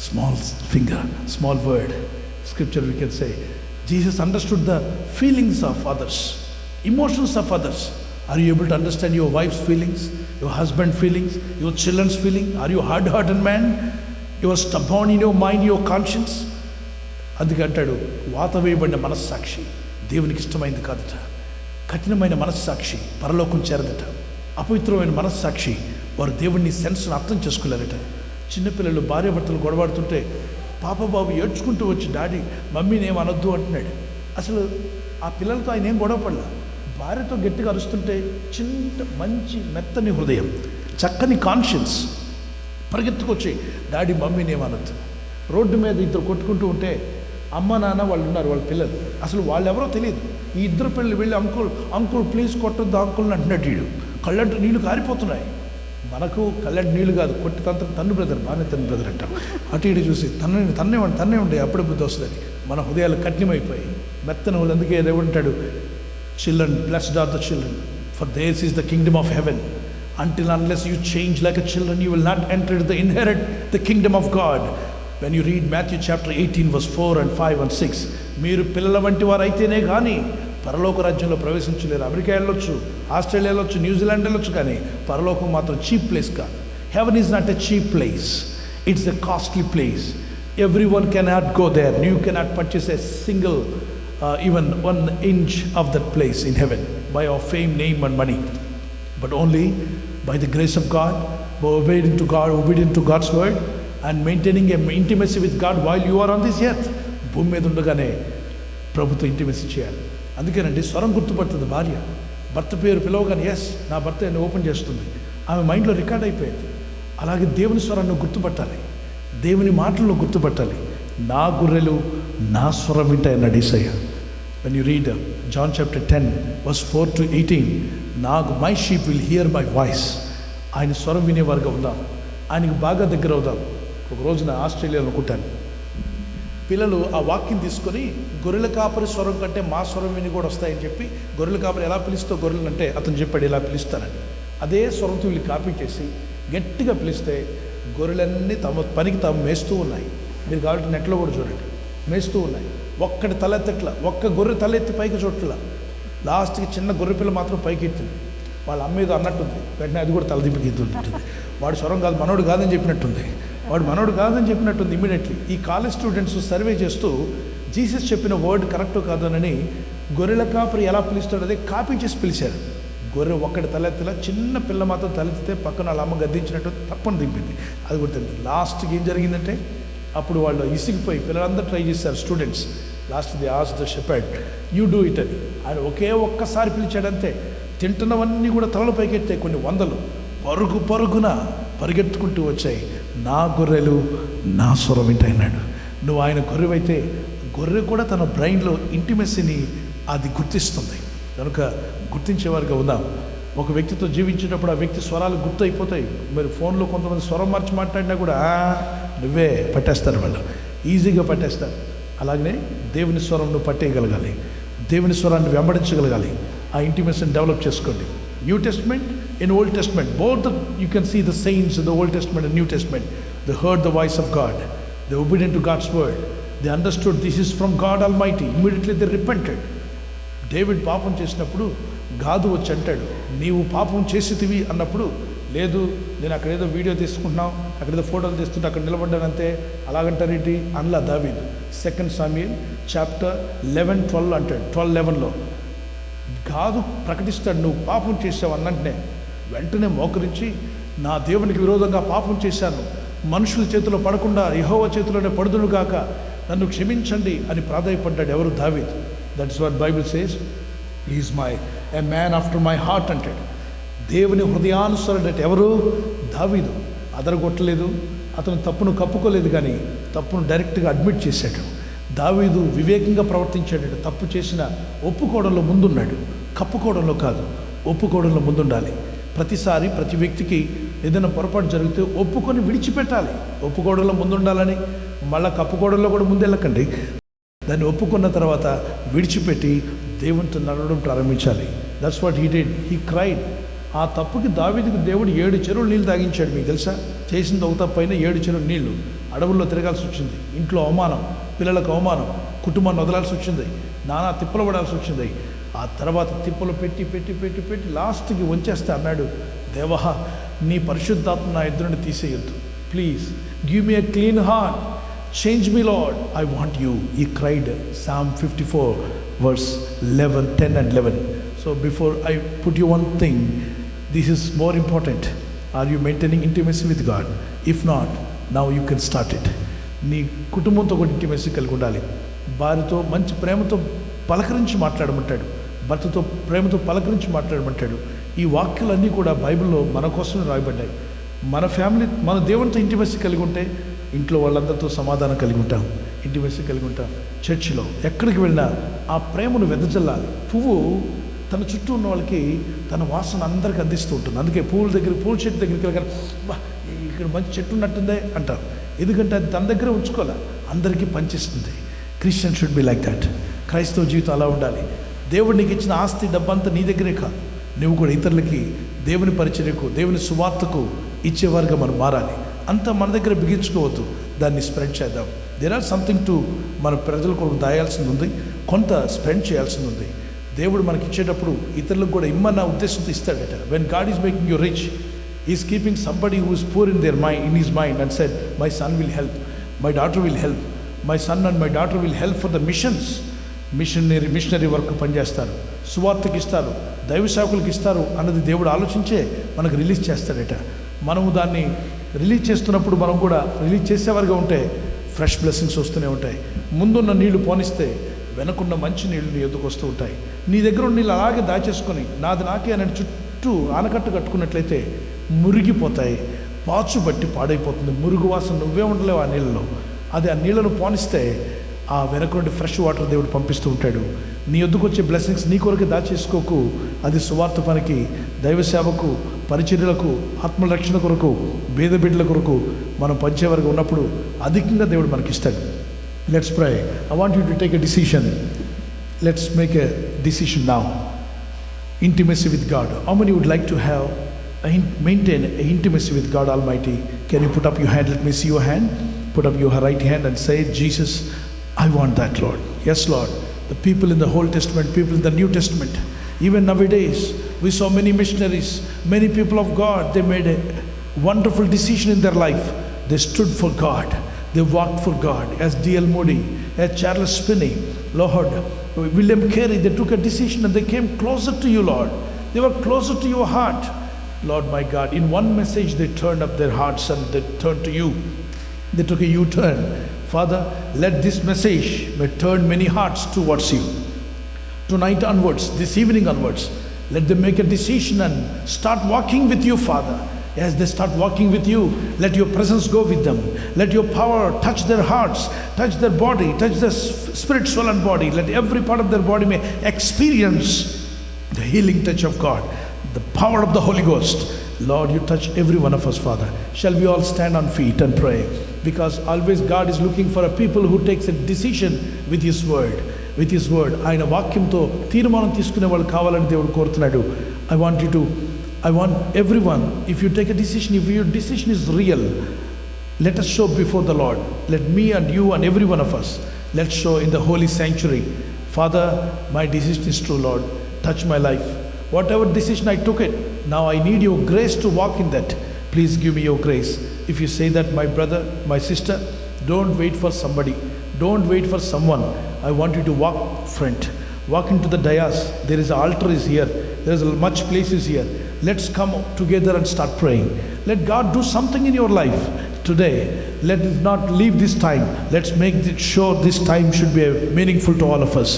Small finger, small word, scripture we can say. Jesus understood the feelings of others, emotions of others. Are you able to understand your wife's feelings, your husband's feelings, your children's feelings? Are you hard-hearted man? You are stubborn in your mind, your conscience? అందుకే అంటాడు వాత వేయబడిన మనస్సాక్షి దేవునికి ఇష్టమైంది కాదట. కఠినమైన మనస్సాక్షి పరలోకం చేరదట. అపవిత్రమైన మనస్సాక్షి వారు దేవుడిని సెన్స్ను అర్థం చేసుకోలేరట. చిన్నపిల్లలు భార్యాభర్తలు గొడవాడుతుంటే పాపబాబు ఏడ్చుకుంటూ వచ్చి డాడీ మమ్మీని ఏం అనొద్దు అంటున్నాడు. అసలు ఆ పిల్లలతో ఆయన ఏం గొడవపడలా. భార్యతో గట్టిగా అరుస్తుంటే మంచి మెత్తని హృదయం, చక్కని కాన్షియన్స్ పరిగెత్తుకొచ్చి డాడీ మమ్మీని ఏమనొద్దు. రోడ్డు మీద ఇద్దరు కొట్టుకుంటూ ఉంటే అమ్మ నాన్న వాళ్ళు ఉన్నారు, వాళ్ళ పిల్లలు అసలు వాళ్ళు ఎవరో తెలియదు. ఈ ఇద్దరు పిల్లలు వెళ్ళి అంకుల్ ప్లీజ్ కొట్టొద్దు అంకుల్ని అంటున్నట్టు వీడు కళ్ళంటూ నీళ్లు కారిపోతున్నాయి. మనకు కళ్ళంటి నీళ్ళు కాదు, కొట్టి తన్ను బ్రదర్ బాగానే తన్ను బ్రదర్ అంటాం. అటు ఇటు చూసి తన్నే ఉండే అప్పుడే బుద్ధి వస్తుంది. మన హృదయాలు కఠినమైపోయి మెత్తన. అందుకే దేవుడు children, blessed are the children, for theirs is the kingdom of heaven. Until unless you change like a children, you will not inherit the kingdom of God. When you read Matthew chapter 18 verse 4 and 5 and 6, మీరు పిల్లల వంటి వారు అయితేనే కానీ పరలోక రాజ్యంలో ప్రవేశించలేరు. America వెళ్ళొచ్చు, Australia వెళ్ళొచ్చు, న్యూజిలాండ్ వెళ్ళొచ్చు, కానీ పరలోకం మాత్రం చీప్ ప్లేస్ కాదు. Heaven is not a cheap place, it's a costly place. Everyone cannot go there. You cannot purchase a single even 1 inch of that place in heaven by our fame, name and money, but only by the grace of God, by obedient to God's word and maintaining an intimacy with God while you are on this earth. భూమి మీద ఉండగానే ప్రభుతో intimacy చేయాలి. అందుకేనండి స్వరం గుర్తుపడుతుంది భార్య. భర్త పేరు పిలవగానే ఎస్ నా భర్త అని ఓపెన్ చేస్తుంది. ఆమె మైండ్లో రికార్డ్ అయిపోయింది. అలాగే దేవుని స్వరాన్ని గుర్తుపట్టాలి, దేవుని మాటలను గుర్తుపట్టాలి. నా గొర్రెలు నా స్వరం వింటాయన్నాడు యేసయ్య. When you read John chapter 10 verse 4 to 18, my sheep will hear my voice. ఆయన స్వరం వినేవారుగా ఉందాం, ఆయనకు బాగా దగ్గర అవుదాం. ఒక రోజున ఆస్ట్రేలియాలో కుట్టాను. పిల్లలు ఆ వాక్యం తీసుకొని గొర్రెల కాపరి స్వరం కంటే మా స్వరం విని కూడా వస్తాయని చెప్పి గొర్రెల కాపరి ఎలా పిలుస్తావు గొర్రెలు అంటే అతను చెప్పాడు ఇలా పిలుస్తానని. అదే స్వరంతో వీళ్ళు కాపీ చేసి గట్టిగా పిలిస్తే గొర్రెలన్నీ తమ పనికి తాము మేస్తూ ఉన్నాయి. మీరు కాబట్టి నెట్లో కూడా చూడండి. మేస్తూ ఉన్నాయి. ఒక్కటి తలెత్తట్ల, ఒక్క గొర్రె తలెత్తి పైకి చోట్ల. లాస్ట్కి చిన్న గొర్రె పిల్ల మాత్రం పైకి ఎత్తింది. వాళ్ళ అమ్మ ఏదో అన్నట్టుంది, వెంటనే అది కూడా తలదిప్పి ఎత్తుంటుంది. వాడు స్వరం కాదు, మనోడు కాదని చెప్పినట్టుంది, వాడు మనోడు కాదని చెప్పినట్టుంది. ఇమీడియట్లీ ఈ కాలేజ్ స్టూడెంట్స్ సర్వే చేస్తూ జీసస్ చెప్పిన వర్డ్ కరెక్టో కాదోనని గొర్రెల కాపరి ఎలా పిలుస్తాడో అదే కాపీ చేసి పిలిచారు. గొర్రె ఒక్కటి తలెత్తలా, చిన్న పిల్ల మాత్రం తలెత్తితే పక్కన వాళ్ళ అమ్మ గద్దించినట్టు తప్పని దింపింది. అది కూడా తెలియదు. లాస్ట్కి ఏం జరిగిందంటే అప్పుడు వాళ్ళు ఇసిగిపోయి పిల్లలందరూ ట్రై చేశారు students. Last the as the shepherd you do it అని ఆయన ఒక్కసారి పిలిచాడంతే. తింటున్నవన్నీ కూడా తలలు పైకెత్తాయి, కొన్ని వందలు పరుగున పరిగెత్తుకుంటూ వచ్చాయి. నా గొర్రెలు నా స్వరం వింటాయన్నాడు. నువ్వు ఆయన గొర్రెవైతే గొర్రె కూడా తన బ్రెయిన్లో ఇంటిమెసీని అది గుర్తిస్తుంది. కనుక గుర్తించేవారుగా ఉందాం. ఒక వ్యక్తితో జీవించేటప్పుడు ఆ వ్యక్తి స్వరాలు గుర్తు అయిపోతాయి. మరి ఫోన్లో కొంతమంది స్వరం మార్చి మాట్లాడినా కూడా నువ్వే పట్టేస్తారు, వాళ్ళు ఈజీగా పట్టేస్తారు. అలాగనే దేవుని స్వరం నువ్వు పట్టేయగలగాలి, దేవుని స్వరాన్ని వెంబడించగలగాలి. ఆ ఇంటిమేషన్ డెవలప్ చేసుకోండి. New testament, in old testament, both you can see the saints in the Old Testament and New Testament. They heard the voice of God, they obedient to God's word, they understood this is from God Almighty. Immediately they repented. David పాపం చేసినప్పుడు గాదు వచ్చి అంటాడు, నీవు పాపం చేసితివి అన్నప్పుడు, లేదు నేను అక్కడ ఏదో వీడియో తీసుకుంటున్నాం, అక్కడ ఏదో ఫోటోలు తీస్తుంటే అక్కడ నిలబడ్డానంతే, అలాగంటారేంటి అనలా దావీదు. 2 Samuel chapter 11-12 అంటాడు. 12:11లో గాదు ప్రకటిస్తాడు, నువ్వు పాపం చేసావు అన్నంటనే వెంటనే మోకరించి, నా దేవునికి విరోధంగా పాపం చేశాను, మనుషుల చేతిలో పడకుండా యెహోవా చేతిలోనే పడుదును గాక, నన్ను క్షమించండి అని ప్రాధాయపడ్డాడు. ఎవరు? దావీదు. That is what Bible says, is a man after my heart అంటాడు. దేవుని హృదయానుసరుడు ఎవరు? దావీదు. అదరగొట్టలేదు, అతను తప్పును కప్పుకోలేదు, కానీ తప్పును డైరెక్ట్గా అడ్మిట్ చేశాడు. దావీదు వివేకంగా ప్రవర్తించాడు. తప్పు చేసిన ఒప్పుకోవడంలో ముందున్నాడు, కప్పుకోవడంలో కాదు. ఒప్పుకోవడంలో ముందుండాలి. ప్రతిసారి ప్రతి వ్యక్తికి ఏదైనా పొరపాటు జరిగితే ఒప్పుకొని విడిచిపెట్టాలి. ఒప్పుకోవడంలో ముందుండాలని మళ్ళీ కప్పుకోవడంలో కూడా ముందెళ్ళకండి. దాన్ని ఒప్పుకున్న తర్వాత విడిచిపెట్టి దేవునితో నడవడం ప్రారంభించాలి. That's what he did. He cried. ఆ తప్పుకి దావీదుకు దేవుడు 7 చెరువులు నీళ్ళు తాగించాడు. మీకు తెలుసా? చేసింది ఒక తప్పు అయినా 7 చెరువులు నీళ్లు. అడవుల్లో తిరగాల్సి వచ్చింది, ఇంట్లో అవమానం, పిల్లలకు అవమానం, కుటుంబాన్ని వదలాల్సి వచ్చింది, నానా తిప్పలు పడాల్సి వచ్చింది. ఆ తర్వాత తిప్పలు పెట్టి పెట్టి పెట్టి పెట్టి లాస్ట్కి వంచేస్తే అన్నాడు, దేవా నీ పరిశుద్ధాత్మ నా ఎదురుని తీసేయొద్దు, please give me a clean heart, change me lord, I want you. ఈ cried. Psalm 54 verse 11, 10 and 11. So before I put you one thing, this is more important. Are you maintaining intimacy with God? If not, now you can start it. నీ కుటుంబంతో కూడా intimacy కలిగి ఉండాలి. భార్యతో మంచి ప్రేమతో పలకరించి మాట్లాడమంటాడు, భర్తతో ప్రేమతో పలకరించి మాట్లాడమంటాడు. ఈ వాక్యాలన్నీ కూడా బైబిల్లో మన కోసమే రాయబడ్డాయి. మన ఫ్యామిలీ, మన దేవునితో ఇంటిమేసీ కలిగి ఉంటే ఇంట్లో వాళ్ళందరితో సమాధానం కలిగి ఉంటాం, ఇంటిమేసీ కలిగి ఉంటాం. చర్చిలో ఎక్కడికి వెళ్ళినా ఆ ప్రేమను వెదజల్లాలి. పువ్వు తన చుట్టూ ఉన్న వాళ్ళకి తన వాసన అందరికీ అందిస్తూ ఉంటుంది. అందుకే పూల చెట్టు దగ్గరికి వెళ్ళగానే ఇక్కడ మంచి చెట్టు ఉన్నట్టుందే అంటారు. ఎందుకంటే అది తన దగ్గర ఉంచుకోవాలి, అందరికీ పనిచేస్తుంది. Christian should be like that. క్రైస్తవ జీవితం అలా ఉండాలి. దేవుడు నీకు ఇచ్చిన ఆస్తి డబ్బంతా నీ దగ్గరే కాదు, నువ్వు కూడా ఇతరులకి దేవుని పరిచర్యకు, దేవుని సువార్తకు ఇచ్చేవారుగా మనం మారాలి. అంతా మన దగ్గర బిగించుకోవద్దు, దాన్ని స్ప్రెడ్ చేద్దాం. దేర్ ఆర్ సంథింగ్ టు మన ప్రజల కొరకు దాయాల్సింది ఉంది, కొంత స్పెండ్ చేయాల్సింది ఉంది. దేవుడు మనకి ఇచ్చేటప్పుడు ఇతరులకు కూడా ఇమ్మన్న ఉద్దేశంతో ఇస్తాడట. When God is making you rich, is keeping somebody who is poor in their mind, in his mind, and said my son will help, my daughter will help, my son and my daughter will help for the missions. Missionary work పనిచేస్తారు, సువార్తకి ఇస్తారు, దైవ సేవకులకు ఇస్తారు అన్నది దేవుడు ఆలోచించే మనకు రిలీజ్ చేస్తాడట. మనము దాన్ని రిలీజ్ చేస్తున్నప్పుడు మనం కూడా రిలీజ్ చేసేవారుగా ఉంటే ఫ్రెష్ బ్లెస్సింగ్స్ వస్తూనే ఉంటాయి. ముందున్న నీళ్లు పోనిస్తే వెనకున్న మంచి నీళ్లు నీ ఎదుకు వస్తూ ఉంటాయి. నీ దగ్గర ఉన్న నీళ్ళు అలాగే దాచేసుకొని నాది నాకే అని చుట్టూ ఆనకట్టు కట్టుకున్నట్లయితే మురిగిపోతాయి, పాచు బట్టి పాడైపోతుంది, మురుగు వాసన నువ్వే ఉండలేవు ఆ నీళ్ళలో. అది ఆ నీళ్ళను పోనిస్తే ఆ వెనక నుండి ఫ్రెష్ వాటర్ దేవుడు పంపిస్తూ ఉంటాడు. నీ ఎద్దుకు వచ్చే బ్లెస్సింగ్స్ నీ కొరకు దాచేసుకోకు. అది సువార్త పనికి, దైవ సేవకు, పరిచర్యలకు, ఆత్మల రక్షణ కొరకు, పేద బిడ్డల కొరకు మనం పంచేవారుగా ఉన్నప్పుడు అధికంగా దేవుడు మనకి ఇస్తాడు. Let's pray. I want you to take a decision. Let's make a decision now. Intimacy with God. How many would like to have maintain a intimacy with God Almighty? Can you put up your hand? Let me see your hand. Put up your right hand and say, Jesus, I want that, Lord. Yes, Lord. The people in the Old Testament, people in the New Testament, even nowadays, we saw many missionaries, many people of God, they made a wonderful decision in their life. They stood for God. They walked for God. As D.L. Moody, as Charles Finney, Lord, William Carey, they took a decision and they came closer to you, Lord. They were closer to your heart. Lord, my God, in one message they turned up their hearts and they turned to you. They took a U-turn. Father, let this message may turn many hearts towards you. Tonight onwards, this evening onwards, let them make a decision and start walking with you, Father. As they start walking with you, let your presence go with them. Let your power touch their hearts, touch their body, touch their spirit, soul and body. Let every part of their body may experience the healing touch of God, the power of the Holy Ghost. Lord, you touch every one of us, Father. Shall we all stand on feet and pray? Because always God is looking for a people who takes a decision with His word. With His word. ఆయన వాక్యంతో తీర్మానం తీసుకునే వాళ్ళు కావాలని దేవుడు కోరుతున్నాడు. I want everyone, if you take a decision, if your decision is real, let us show before the Lord. Let me and you and every one of us, let's show in the holy sanctuary. Father, my decision is true, Lord. Touch my life. Whatever decision I took it, now I need your grace to walk in that. Please give me your grace. If you say that, my brother, my sister, don't wait for somebody. Don't wait for someone. I want you to walk front. Walk into the dais. There is an altar is here. There is much places here. Let's come together and start praying. Let God do something in your life today. Let us not leave this time. Let's make sure this time should be meaningful to all of us.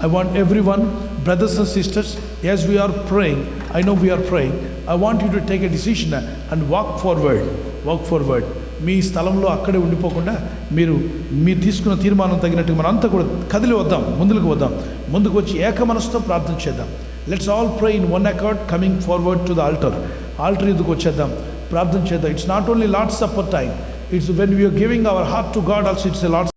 I want everyone, brothers and sisters, as we are praying, I know we are praying, I want you to take a decision and walk forward. Walk forward. మీ స్థలంలో అక్కడే ఉండిపోకుండా మీరు తీసుకున్న తీర్మానం తగినట్టు మనం అంతా కూడా కదిలి వద్దాం, ముందుకు వచ్చి ఏక మనసుతో ప్రార్థన చేద్దాం. Let's all pray in one accord coming forward to the altar ఎదుకు వచ్చేద్దాం, ప్రార్థన చేద్దాం. It's not only lord's supper time, it's when we are giving our heart to God also it's a Lord's